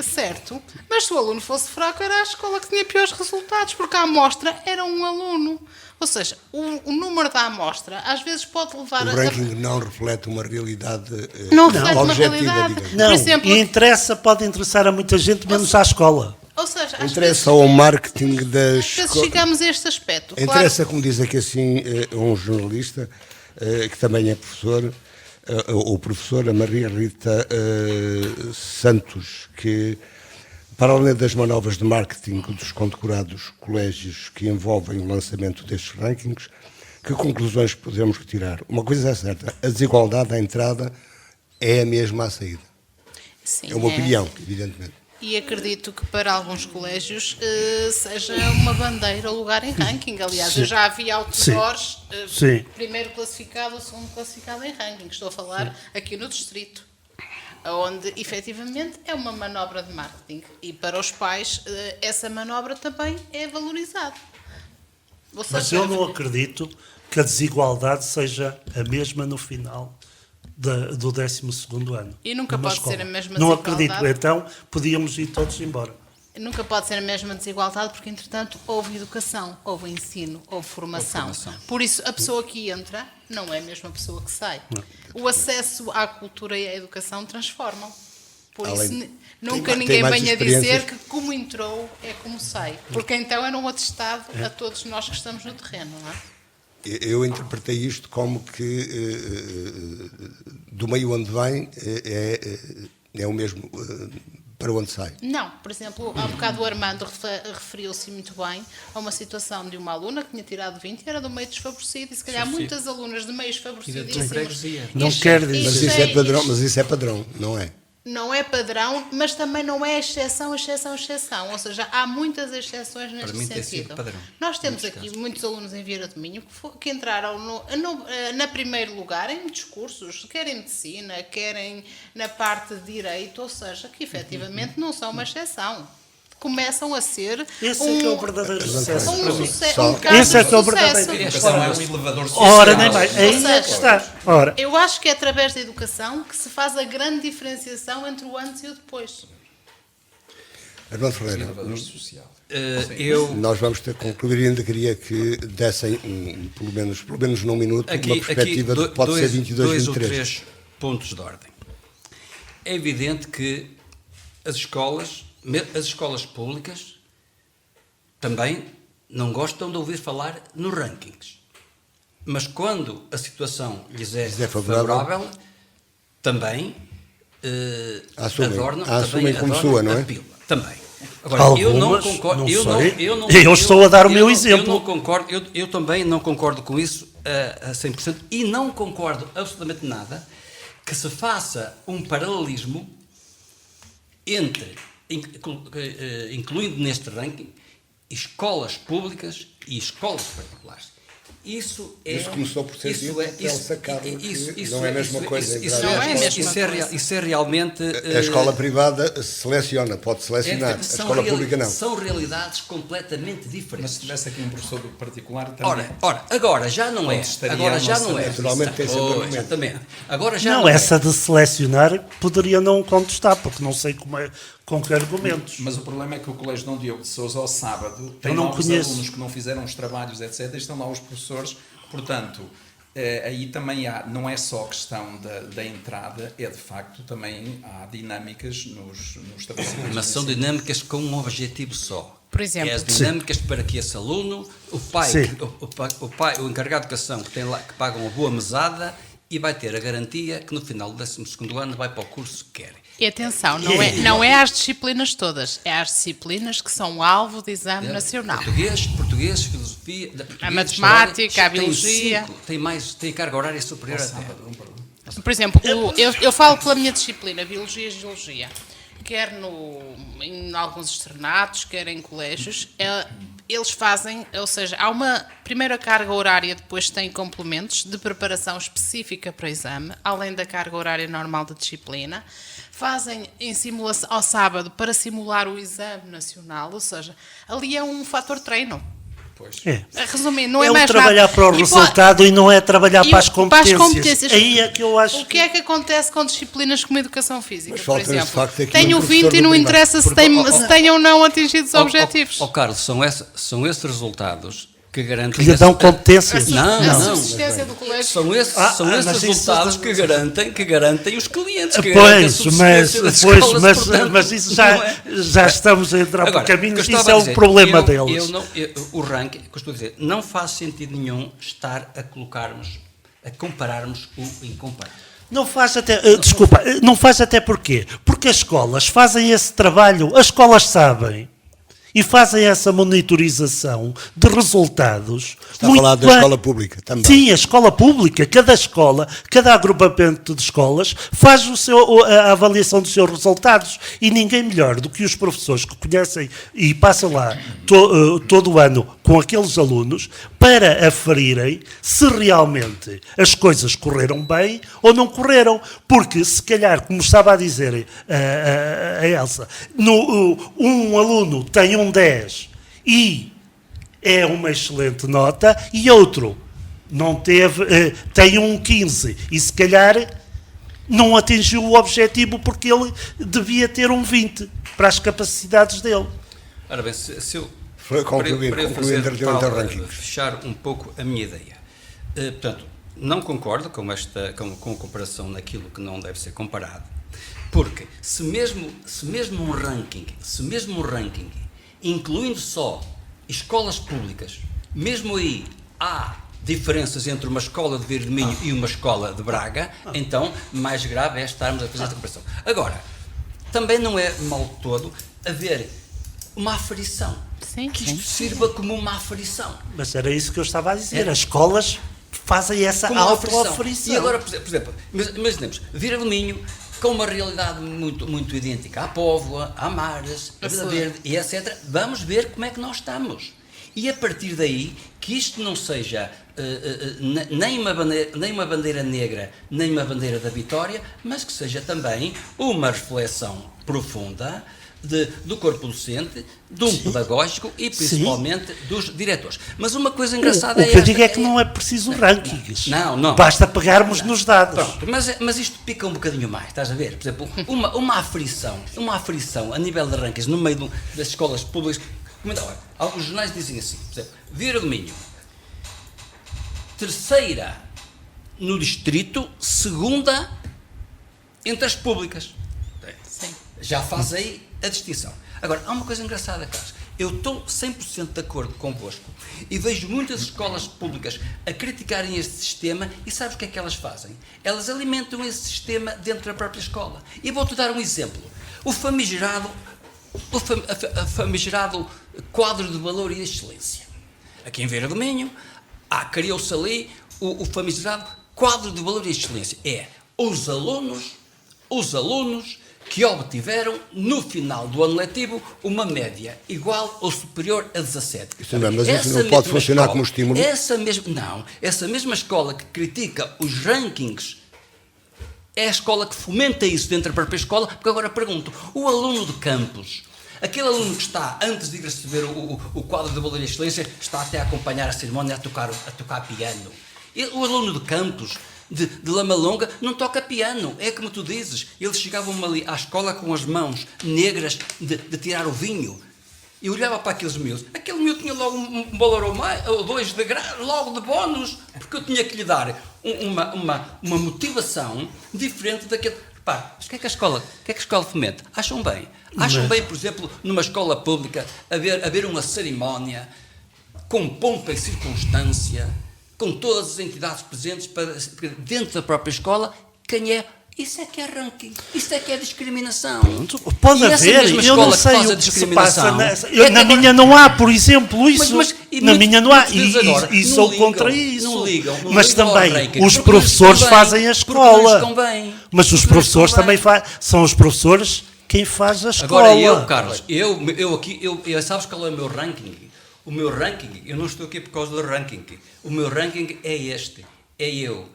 Certo? Mas se o aluno fosse fraco, era a escola que tinha piores resultados, porque a amostra era um aluno. Ou seja, o número da amostra às vezes pode levar O ranking não reflete uma realidade não reflete uma objetiva, realidade. digamos. Não, Por exemplo, e pode interessar a muita gente, menos à escola. ou seja, às vezes, Interessa ao marketing das às vezes escolas. chegamos a este aspecto. Claro, Interessa, como diz aqui assim um jornalista, que também é professor, o professor, a Maria Rita Santos, que, para além das manobras de marketing dos condecorados colégios que envolvem o lançamento destes rankings, que conclusões podemos retirar? Uma coisa é certa, a desigualdade à entrada é a mesma à saída. sim, É uma opinião, evidentemente. E acredito que para alguns colégios seja uma bandeira o lugar em ranking. Aliás, Sim. eu já havia outdoors, Sim. primeiro classificado ou segundo classificado em ranking. Estou a falar aqui no distrito, onde efetivamente é uma manobra de marketing. E para os pais, essa manobra também é valorizada. Ou Mas seja, eu não acredito que a desigualdade seja a mesma no final do 12º ano. E nunca numa pode escola. ser a mesma Não desigualdade. acredito, então podíamos ir todos embora. Nunca pode ser a mesma desigualdade, porque, entretanto, houve educação, houve ensino, houve formação. Por isso, a pessoa que entra não é a mesma pessoa que sai. O acesso à cultura e à educação transformam. Por isso, Além- nunca tem ninguém mais venha dizer experiências. que como entrou é como sai. Porque então era um atestado a todos nós que estamos no terreno, não é? Eu interpretei isto como que do meio onde vem é o mesmo para onde sai. Não, por exemplo, há um bocado o Armando referiu-se muito bem a uma situação de uma aluna que tinha tirado 20 e era do meio desfavorecido, e se calhar muitas alunas de meios favorecidíssimos. Não quer dizer. Mas isso é padrão, mas isso é padrão, não é? Não é padrão, mas também não é exceção. Ou seja, há muitas exceções neste mim tem sentido. sido padrão, Nós temos aqui muitos alunos em Vieira do Minho que entraram na primeiro lugar em muitos cursos, quer em medicina, querem na parte de direito, ou seja, que efetivamente não são uma exceção. Começam a ser Esse é que é o verdadeiro sucesso para mim. um caso Esse é que é o de verdadeiro sucesso. A educação é um elevador social. Ora, nem mais. Aí Ou é que seja, está. Ora, Eu acho que é através da educação que se faz a grande diferenciação entre o antes e o depois. Armando Ferreira, Elevador social. nós vamos ter que concluir e ainda queria que dessem, pelo menos num minuto, uma perspectiva de que pode ser 22, dois ou 23. três pontos de ordem. É evidente que as escolas públicas também não gostam de ouvir falar nos rankings. Mas quando a situação lhes é favorável, também assumem como sua, não é? a pílula. Também. Agora, eu não algumas, concordo. não Eu sei. Eu estou a dar o meu exemplo. Eu não concordo. Eu também não concordo com isso a 100% e não concordo absolutamente nada que se faça um paralelismo entre, incluindo neste ranking, escolas públicas e escolas particulares. Isso começou por ser dito até ele sacar que não é a mesma coisa. Isso é realmente... A escola privada seleciona, pode selecionar. A escola pública não. São realidades completamente diferentes. Mas se tivesse aqui um professor do particular também... Ora, agora já não é. estaria Agora a já nossa não é. naturalmente tem sempre argumento. Exatamente. Agora já não, não é. essa de selecionar poderia não contestar, porque não sei com que argumentos. Mas o problema é que o Colégio Dom Diogo de Sousa, ao sábado, tem não novos conheço. alunos que não fizeram os trabalhos, etc. E estão lá os professores. Portanto, aí também há, não é só a questão da entrada, é de facto também há dinâmicas nos estabelecimentos. Mas são dinâmicas com um objetivo só. Por exemplo. É as dinâmicas para que esse aluno, o pai, o encarregado de educação que tem lá, que paga uma boa mesada e vai ter a garantia que no final do 12º ano vai para o curso que quer. E atenção, não é às disciplinas todas, é às disciplinas que são alvo de exame nacional. Português, filosofia, A matemática, a biologia. Tem carga horária superior a Por exemplo, eu falo pela minha disciplina, Biologia e Geologia, quer em alguns externatos, quer em colégios, eles fazem, ou seja, há uma primeira carga horária, depois tem complementos de preparação específica para o exame, além da carga horária normal de disciplina. Fazem em simulação ao sábado para simular o exame nacional, ou seja, ali é um fator treino. Pois. Resumindo, não é É mais trabalhar nada. para o resultado e não é trabalhar para as competências. Aí é que eu acho O que é que acontece com disciplinas como educação física, Mas por falta, de exemplo? facto, aqui Tenho um professor 20 e do não primário. interessa se têm ou não atingido os objetivos. Carlos, são esses resultados que garantem... que lhe dão competências. A subsistência do colégio. São esses mas resultados isso- que garantem os clientes. Que garantem a Pois, subsistência das escolas, portanto, mas isso não é? já estamos a entrar por Agora, caminhos, o que eu isso estava é a um dizer, problema deles. O ranking, que eu estou a dizer, não faz sentido nenhum estar a compararmos o incomparável. Não faz até, desculpa, não faz até porquê? Porque as escolas fazem esse trabalho, as escolas sabem, e fazem essa monitorização de resultados. Está a falar da escola pública também. Sim, a escola pública, cada agrupamento de escolas faz a avaliação dos seus resultados e ninguém melhor do que os professores que conhecem e passam lá todo o ano com aqueles alunos para aferirem se realmente as coisas correram bem ou não correram. Porque, se calhar, como estava a dizer a Elsa, um aluno tem um 10 e é uma excelente nota, e outro não teve, tem um 15 e se calhar não atingiu o objetivo porque ele devia ter um 20 para as capacidades dele. Ora bem, se eu Concluir relativamente ao ranking. fechar um pouco a minha ideia. Portanto, não concordo com a comparação naquilo que não deve ser comparado, porque se mesmo um ranking, incluindo só escolas públicas, mesmo aí há diferenças entre uma escola de Vieira do Minho e uma escola de Braga, então mais grave é estarmos a fazer esta comparação. Agora, também não é mal todo haver uma aferição. Sim, Que sim. isto sirva como uma aferição. Mas era isso que eu estava a dizer, as escolas fazem essa Como uma auto-aferição. E agora, por exemplo, imaginemos, Vieira do Minho, com uma realidade muito idêntica à Póvoa, à Mares, a Vila Verde e etc., vamos ver como é que nós estamos. E a partir daí, que isto não seja nem uma bandeira negra, nem uma bandeira da vitória, mas que seja também uma reflexão profunda do corpo docente, de um pedagógico e principalmente dos diretores. Mas uma coisa engraçada O que eu digo é que não é preciso rankings. Não. Basta pegarmos nos dados. Pronto, mas isto pica um bocadinho mais, estás a ver? Por exemplo, uma aferição a nível de rankings no meio das escolas públicas. Olha, alguns jornais dizem assim, por exemplo, Vieira do Minho, terceira no distrito, segunda entre as públicas. Sim. Já faz aí a distinção. Agora, há uma coisa engraçada, Carlos. Eu estou 100% de acordo convosco e vejo muitas escolas públicas a criticarem este sistema e sabes o que é que elas fazem? Elas alimentam esse sistema dentro da própria escola. E vou-te dar um exemplo. O famigerado quadro de valor e excelência. Aqui em Vieira do Minho, criou-se ali o famigerado quadro de valor e excelência. É os alunos que obtiveram, no final do ano letivo, uma média igual ou superior a 17. Isso não, mas isso não pode funcionar como estímulo? Essa mesma escola que critica os rankings é a escola que fomenta isso dentro da própria escola, porque agora pergunto, o aluno de campus, aquele aluno que está, antes de ir receber o quadro de valor e excelência, está até a acompanhar a cerimónia, a tocar piano. E o aluno de campus, de Lamalonga, não toca piano, é como tu dizes, eles chegavam ali à escola com as mãos negras de tirar o vinho, e olhava para aqueles miúdos, aquele miúdo tinha logo um valor ou dois logo de bónus, porque eu tinha que lhe dar uma motivação diferente daquele. Repare, mas o que é que a escola fomenta? Acham bem, por exemplo, numa escola pública, haver uma cerimónia com pompa e circunstância, com todas as entidades presentes dentro da própria escola, quem é? Isso é que é ranking, isso é que é discriminação. Pode haver, eu não sei o que se passa nessa. Na minha não há, por exemplo, isso. Na minha não há, e sou contra isso. Mas também os professores fazem a escola. Mas os professores também são os professores quem faz a escola. Agora eu, Carlos, eu aqui, sabes qual é o meu ranking? O meu ranking, eu não estou aqui por causa do ranking. O meu ranking é este. É eu,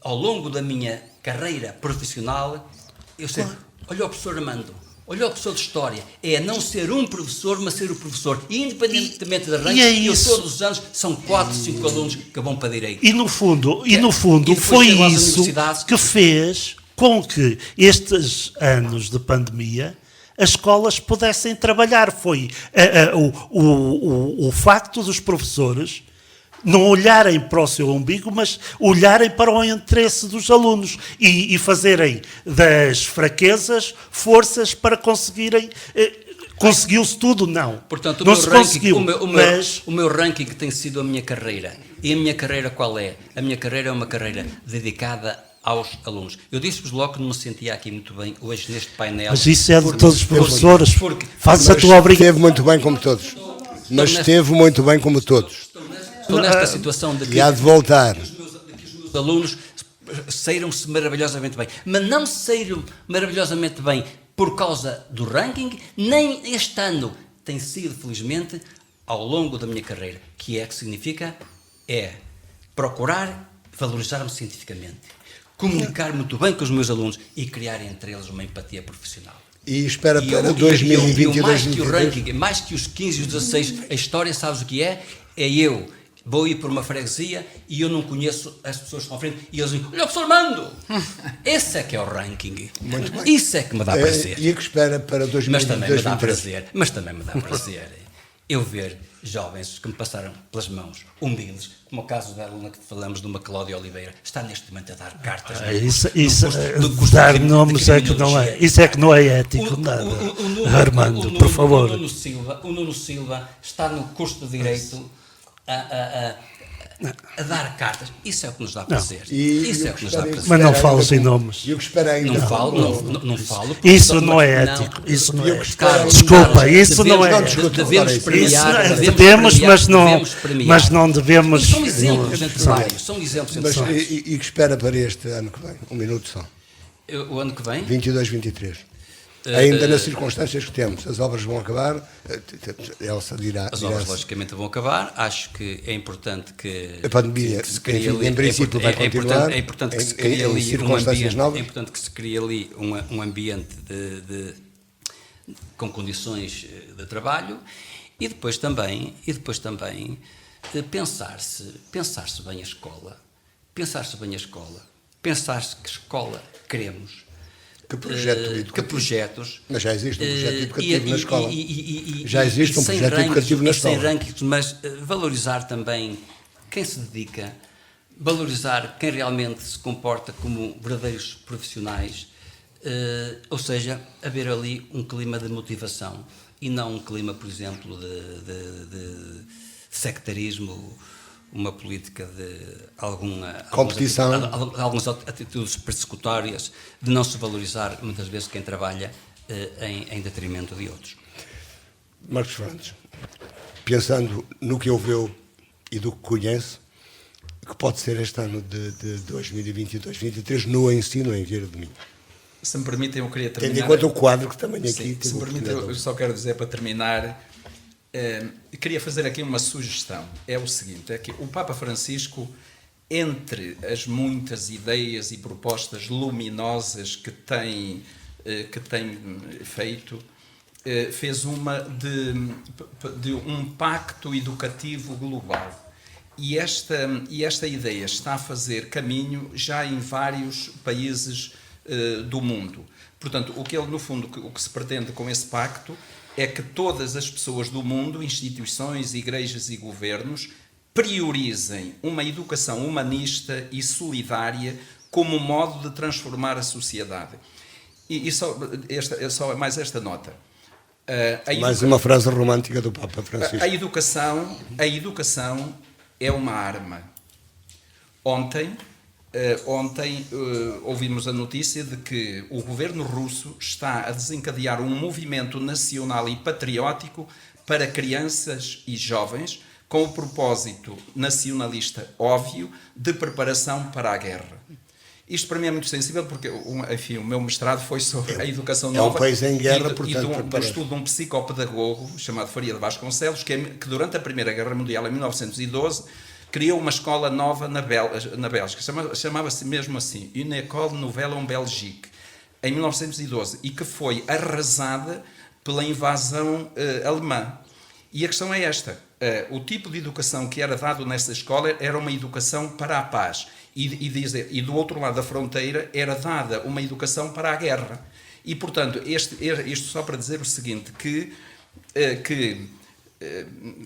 ao longo da minha carreira profissional, eu sei, olha o professor Armando, olha o professor de História, é não ser um professor, mas ser o professor. E independentemente da ranking, eu todos os anos são 4, 5 alunos que vão para a direita. E no fundo foi isso que fez com que estes anos de pandemia as escolas pudessem trabalhar. Foi o facto dos professores não olharem para o seu umbigo, mas olharem para o interesse dos alunos e fazerem das fraquezas forças para conseguirem... Conseguiu-se tudo? Não. Portanto, não se conseguiu. O meu ranking tem sido a minha carreira. E a minha carreira qual é? A minha carreira é uma carreira dedicada aos alunos. Eu disse-vos logo que não me sentia aqui muito bem hoje neste painel. Mas isso é de todos os professores. Faz a tua obrigação. Esteve muito bem como todos. Mas esteve muito bem como todos. Estou nesta situação de que, e há de voltar. Que os meus alunos saíram-se maravilhosamente bem. Mas não saíram maravilhosamente bem por causa do ranking, nem este ano tem sido, felizmente, ao longo da minha carreira. Que significa? É procurar valorizar-me cientificamente, comunicar muito bem com os meus alunos e criar entre eles uma empatia profissional. E espera para 2020 e mais que o ranking, mais que os 15 e os 16, a história, sabes o que é? É eu vou ir por uma freguesia e eu não conheço as pessoas que estão à frente e eles dizem, olha o professor Armando! Esse é que é o ranking. Isso é que me dá prazer. E que espera para 2020 mas também me dá prazer eu ver jovens que me passaram pelas mãos, humildes, como o caso da aluna que falamos, de uma Cláudia Oliveira, está neste momento a dar cartas. Dar nomes é que não é. Isso é que não é ético, nada. Armando, por favor. O Nuno Silva está no curso de Direito a dar cartas. Isso é o que nos dá prazer. Isso é o que nos dá prazer. Mas não fales em nomes. E o que espera ainda? Não falo. Isso não é ético. Isso não é ético. Desculpa, isso não é ético. Devemos premiar. Devemos, mas não devemos. São exemplos entre vários. São exemplos entre vários. E que espera para este ano que vem? Um minuto só. O ano que vem? 22, 23. Ainda nas circunstâncias que temos, as obras vão acabar, Elsa dirá... As obras logicamente vão acabar, acho que é importante que... A pandemia, que se crie ali, em princípio, vai continuar, é importante que se crie ali circunstâncias novas. É importante que se crie ali um ambiente com condições de trabalho e depois também pensar-se bem a escola, pensar-se que escola queremos. Que projetos. Mas já existe um projeto educativo na escola. Já existe um projeto educativo na escola. Sem rankings, mas valorizar também quem se dedica, valorizar quem realmente se comporta como verdadeiros profissionais, ou seja, haver ali um clima de motivação e não um clima, por exemplo, de sectarismo, uma política de competição, algumas atitudes persecutórias, de não se valorizar muitas vezes quem trabalha em detrimento de outros. Marcos Fernandes, pensando no que ouviu e do que conhece, que pode ser este ano de 2020 e 2023 no ensino em Vieira do Minho? Se me permitem, eu queria terminar... Tendo em conta o quadro que também aqui... Sim, se me permitem, eu só quero dizer para terminar... queria fazer aqui uma sugestão. É o seguinte, é que o Papa Francisco, entre as muitas ideias e propostas luminosas que tem feito, fez uma de um pacto educativo global. E esta ideia está a fazer caminho já em vários países do mundo. Portanto, no fundo, o que se pretende com esse pacto é que todas as pessoas do mundo, instituições, igrejas e governos, priorizem uma educação humanista e solidária como modo de transformar a sociedade. E só mais esta nota. Mais uma frase romântica do Papa Francisco. A educação é uma arma. Ontem ouvimos a notícia de que o governo russo está a desencadear um movimento nacional e patriótico para crianças e jovens com o propósito nacionalista óbvio de preparação para a guerra. Isto para mim é muito sensível porque, enfim, o meu mestrado foi sobre a educação um nova. país em guerra, e portanto, do estudo de um psicopedagogo chamado Faria de Vasconcelos, que durante a Primeira Guerra Mundial, em 1912, criou uma escola nova na Bélgica. Chamava-se mesmo assim, Une École Nouvelle en Belgique, em 1912, e que foi arrasada pela invasão alemã. E a questão é esta. O tipo de educação que era dado nessa escola era uma educação para a paz. E do outro lado da fronteira era dada uma educação para a guerra. E, portanto, isto só para dizer o seguinte, que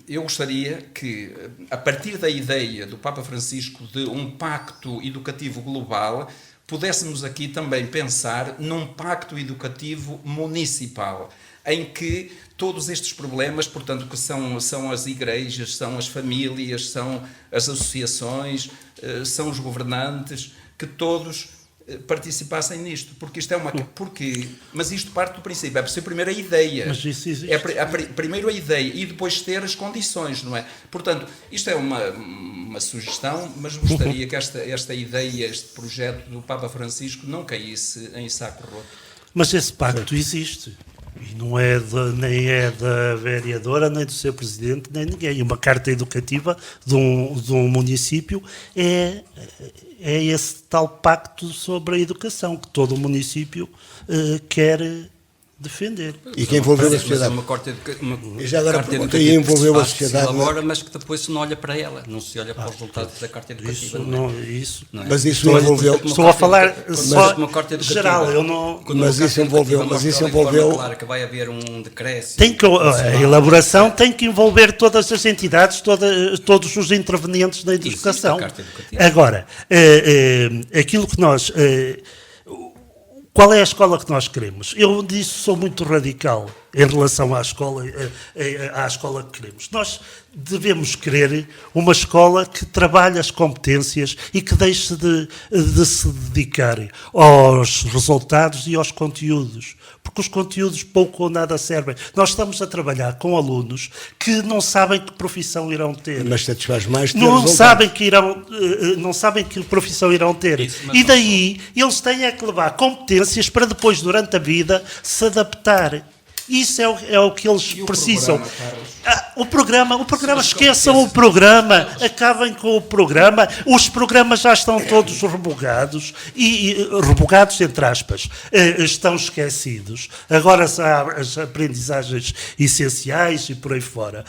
eu gostaria que, a partir da ideia do Papa Francisco de um pacto educativo global, pudéssemos aqui também pensar num pacto educativo municipal, em que todos estes problemas, portanto, que são as igrejas, são as famílias, são as associações, são os governantes, que todos participassem nisto, porque isto é mas isto parte do princípio, é preciso primeiro a ideia, Mas isso existe. primeiro a ideia e depois ter as condições, não é? Portanto, isto é uma sugestão, mas gostaria que esta ideia, este projeto do Papa Francisco não caísse em saco roto. Mas esse pacto existe. E não é nem é da vereadora, nem do seu presidente, nem ninguém. Uma carta educativa de um município é esse tal pacto sobre a educação que todo o município quer defender. E que envolveu a Mas sociedade. uma carta E já agora carta pergunta, educativa e envolveu a que se sociedade, elabora, mas que depois se não olha para ela, não se olha para os resultados da carta educativa. Isso não é? não, isso. Não é? Mas isso envolveu. Estou a falar só uma carta educativa, geral, eu não. quando Mas uma isso carta envolveu- educativa mas isso mostra de forma envolveu- clara que vai haver um decréscimo. Tem que, a elaboração tem que envolver todas as entidades, todos os intervenientes na educação. a carta educativa. Agora, aquilo que nós. Qual é a escola que nós queremos? Eu disso sou muito radical em relação à escola que queremos. Nós devemos querer uma escola que trabalhe as competências e que deixe de se dedicar aos resultados e aos conteúdos, porque os conteúdos pouco ou nada servem. Nós estamos a trabalhar com alunos que não sabem que profissão irão ter. Mas satisfaz mais ter Não resultados. não sabem que profissão irão ter. Isso, mas E daí eles têm é que levar competências para depois, durante a vida, se adaptar. Isso é o que eles precisam. O programa, esqueçam o programa, acabem com o programa. Os programas já estão todos rebugados, rebugados entre aspas, estão esquecidos. Agora há as aprendizagens essenciais e por aí fora.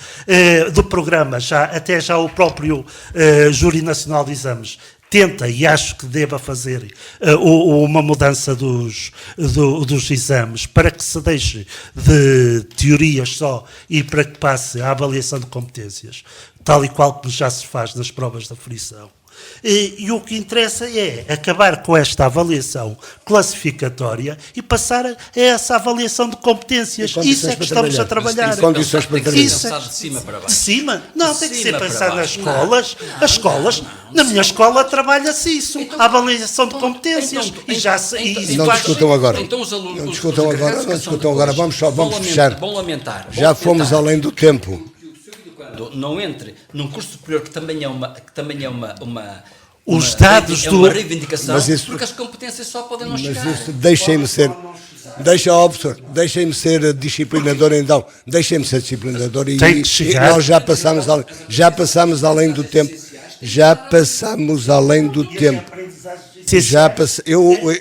Do programa, até já o próprio Júri Nacional de Exames tenta, e acho que deva fazer, uma mudança dos exames para que se deixe de teorias só e para que passe à avaliação de competências, tal e qual como já se faz nas provas da frição. E o que interessa é acabar com esta avaliação classificatória e passar a essa avaliação de competências. Isso é que estamos a trabalhar. E condições para trabalhar. Isso é- de cima para De baixo. cima? Não, tem que ser cima para pensado nas baixo. escolas. As escolas, na minha escola trabalha-se isso, a avaliação de competências. E já se. e Não faz- discutam agora. Então os alunos. Não discutam agora, não discutam agora. Vamos fechar. Vão lamentar. Já fomos além do tempo. Não entre num curso superior que também é uma Os dados é uma do- reivindicação, Mas isso- porque as competências só podem não Mas chegar. isso, deixem-me ser disciplinador então. Deixem-me ser disciplinador e Tem que chegar. nós já passamos além do tempo. Já passamos além do tempo.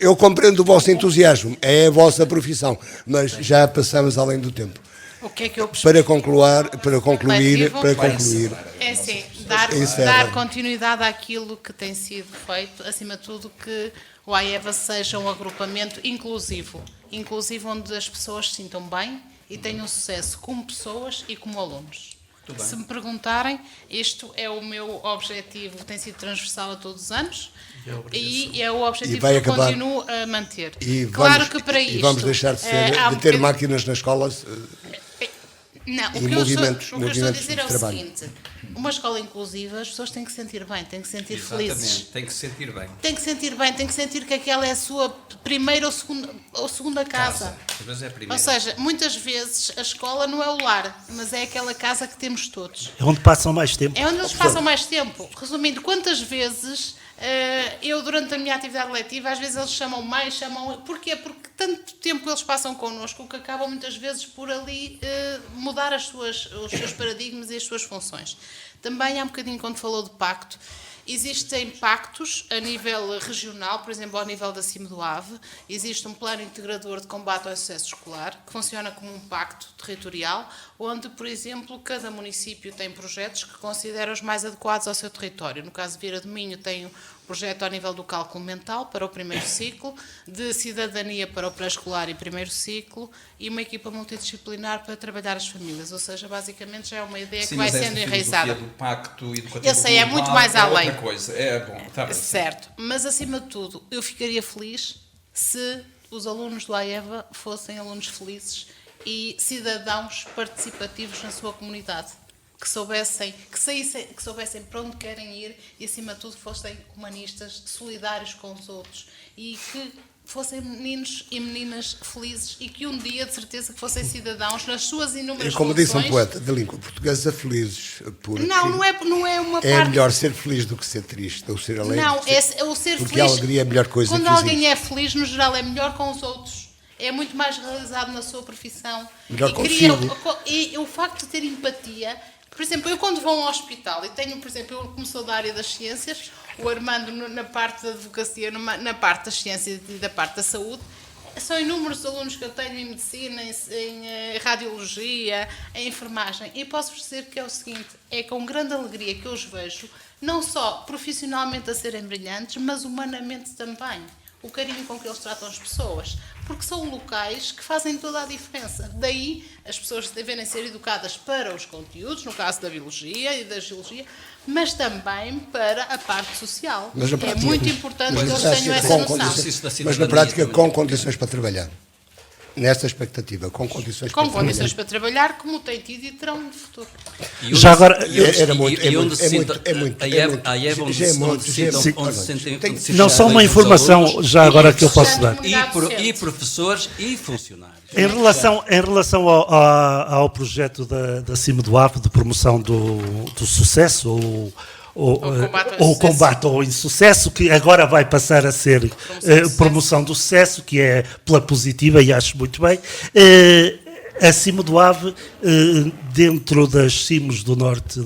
Eu compreendo o vosso entusiasmo, é a vossa profissão, mas já passamos além do tempo. O que é que eu Para concluir, É assim, Encerra. dar continuidade àquilo que tem sido feito, acima de tudo que o AEVA seja um agrupamento inclusivo, onde as pessoas se sintam bem e tenham sucesso como pessoas e como alunos. Se me perguntarem, isto é o meu objetivo, tem sido transversal a todos os anos e é o objetivo vai que eu acabar. continuo a manter. e Claro vamos, que para isto... e vamos deixar de, há um de ter bocadinho- máquinas nas escolas. Não, E o que eu estou movimentos a dizer de é o trabalho. seguinte: uma escola inclusiva, as pessoas têm que se sentir bem, têm que se sentir felizes. Exatamente, tem que se sentir bem. Tem que sentir bem, tem que sentir que aquela é a sua primeira ou segunda casa. Às vezes é a primeira. Ou seja, muitas vezes a escola não é o lar, mas é aquela casa que temos todos. É onde passam mais tempo. É onde eles passam mais tempo. Resumindo, quantas vezes eu, durante a minha atividade letiva, às vezes eles chamam mais, Porquê? Porque tanto tempo eles passam connosco que acabam muitas vezes por ali mudar os seus paradigmas e as suas funções. Também há um bocadinho, quando falou de pacto, existem pactos a nível regional, por exemplo, ao nível da Cime do Ave, existe um plano integrador de combate ao excesso escolar, que funciona como um pacto territorial, onde, por exemplo, cada município tem projetos que considera os mais adequados ao seu território. No caso de Vieira do Minho, tem um projeto ao nível do cálculo mental para o primeiro ciclo, de cidadania para o pré-escolar e primeiro ciclo, e uma equipa multidisciplinar para trabalhar as famílias. Ou seja, basicamente já é uma ideia que vai sendo enraizada. Do pacto educativo Eu sei, é global, muito mais além. outra coisa. É bom, está bem. Certo, mas acima de tudo, eu ficaria feliz se os alunos do AEVA fossem alunos felizes e cidadãos participativos na sua comunidade, que soubessem para onde querem ir e, acima de tudo, fossem humanistas, solidários com os outros e que fossem meninos e meninas felizes e que um dia, de certeza, que fossem cidadãos nas suas inúmeras Como disse um funções. poeta da língua portuguesa, felizes. Porque Não é uma é parte... melhor ser feliz do que ser triste, ou ser alegre. Não, do que ser... é o ser porque feliz. a alegria é a melhor coisa Quando que alguém existe. é feliz, no geral, é melhor com os outros. É muito mais realizado na sua profissão. Melhor e consigo. E o facto de ter empatia. Por exemplo, eu quando vou a um hospital e tenho, por exemplo, eu como sou da área das ciências, o Armando na parte da advocacia, na parte das ciências e da parte da saúde, são inúmeros alunos que eu tenho em medicina, em radiologia, em enfermagem, e posso-vos dizer que é o seguinte, é com grande alegria que eu os vejo, não só profissionalmente a serem brilhantes, mas humanamente também. O carinho com que eles tratam as pessoas, porque são locais que fazem toda a diferença. Daí as pessoas devem ser educadas para os conteúdos, no caso da biologia e da geologia, mas também para a parte social. Mas na É prática- muito importante que eles Mas tenham essa com noção. condições- da Mas cidadania na prática, também. com condições para trabalhar. Nesta expectativa, com condições Com para condições trabalhar. para trabalhar, como tem tido e terão no futuro. E Já agora- Era muito, é e onde muito, se é sinta- muito, é muito, a é IEV, muito. a IEV onde Já é se- muito, onde se já é sintam- muito. onde se sentem- Tem- onde se Não, só sentem uma bem os informação, alunos, já agora que eu posso dar. e professores e funcionários. Em relação ao projeto da Cime do Ave de promoção do sucesso ou combate ao insucesso, que agora vai passar a ser promoção do sucesso, que é pela positiva, e acho muito bem. A Cime do Ave, dentro das cimes do norte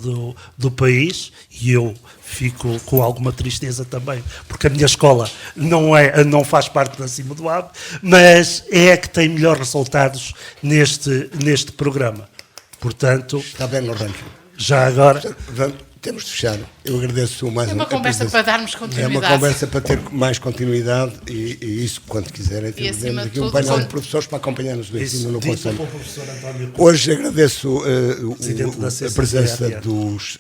do país, e eu fico com alguma tristeza também, porque a minha escola não faz parte da Cime do Ave, mas é a que tem melhores resultados neste programa. Portanto, Está bem no ranking. já agora... Temos de fechar. Eu agradeço mais É uma conversa para darmos É continuidade. uma conversa para ter mais continuidade e isso, quando quiserem, E, acima temos de aqui um tudo, painel de quando- professores para acompanhar-nos do ensino no dito Conselho. pelo professor António Hoje agradeço Presidente da a CCDR. presença dos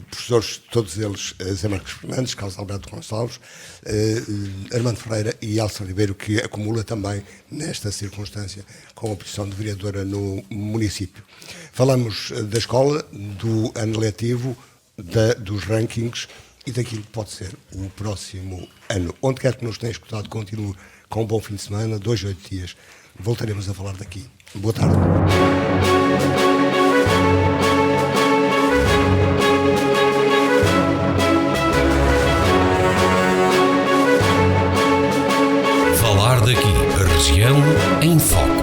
professores, todos eles, Zé Marcos Fernandes, Carlos Alberto Gonçalves, Armando Ferreira e Elsa Ribeiro, que acumula também, nesta circunstância, com a posição de vereadora no município. Falamos da escola, do ano letivo, dos rankings e daquilo que pode ser o próximo ano. Onde quer que nos tenha escutado, continue com um bom fim de semana, 2 a 8 dias. Voltaremos a falar daqui. Boa tarde. Falar daqui, a região em foco.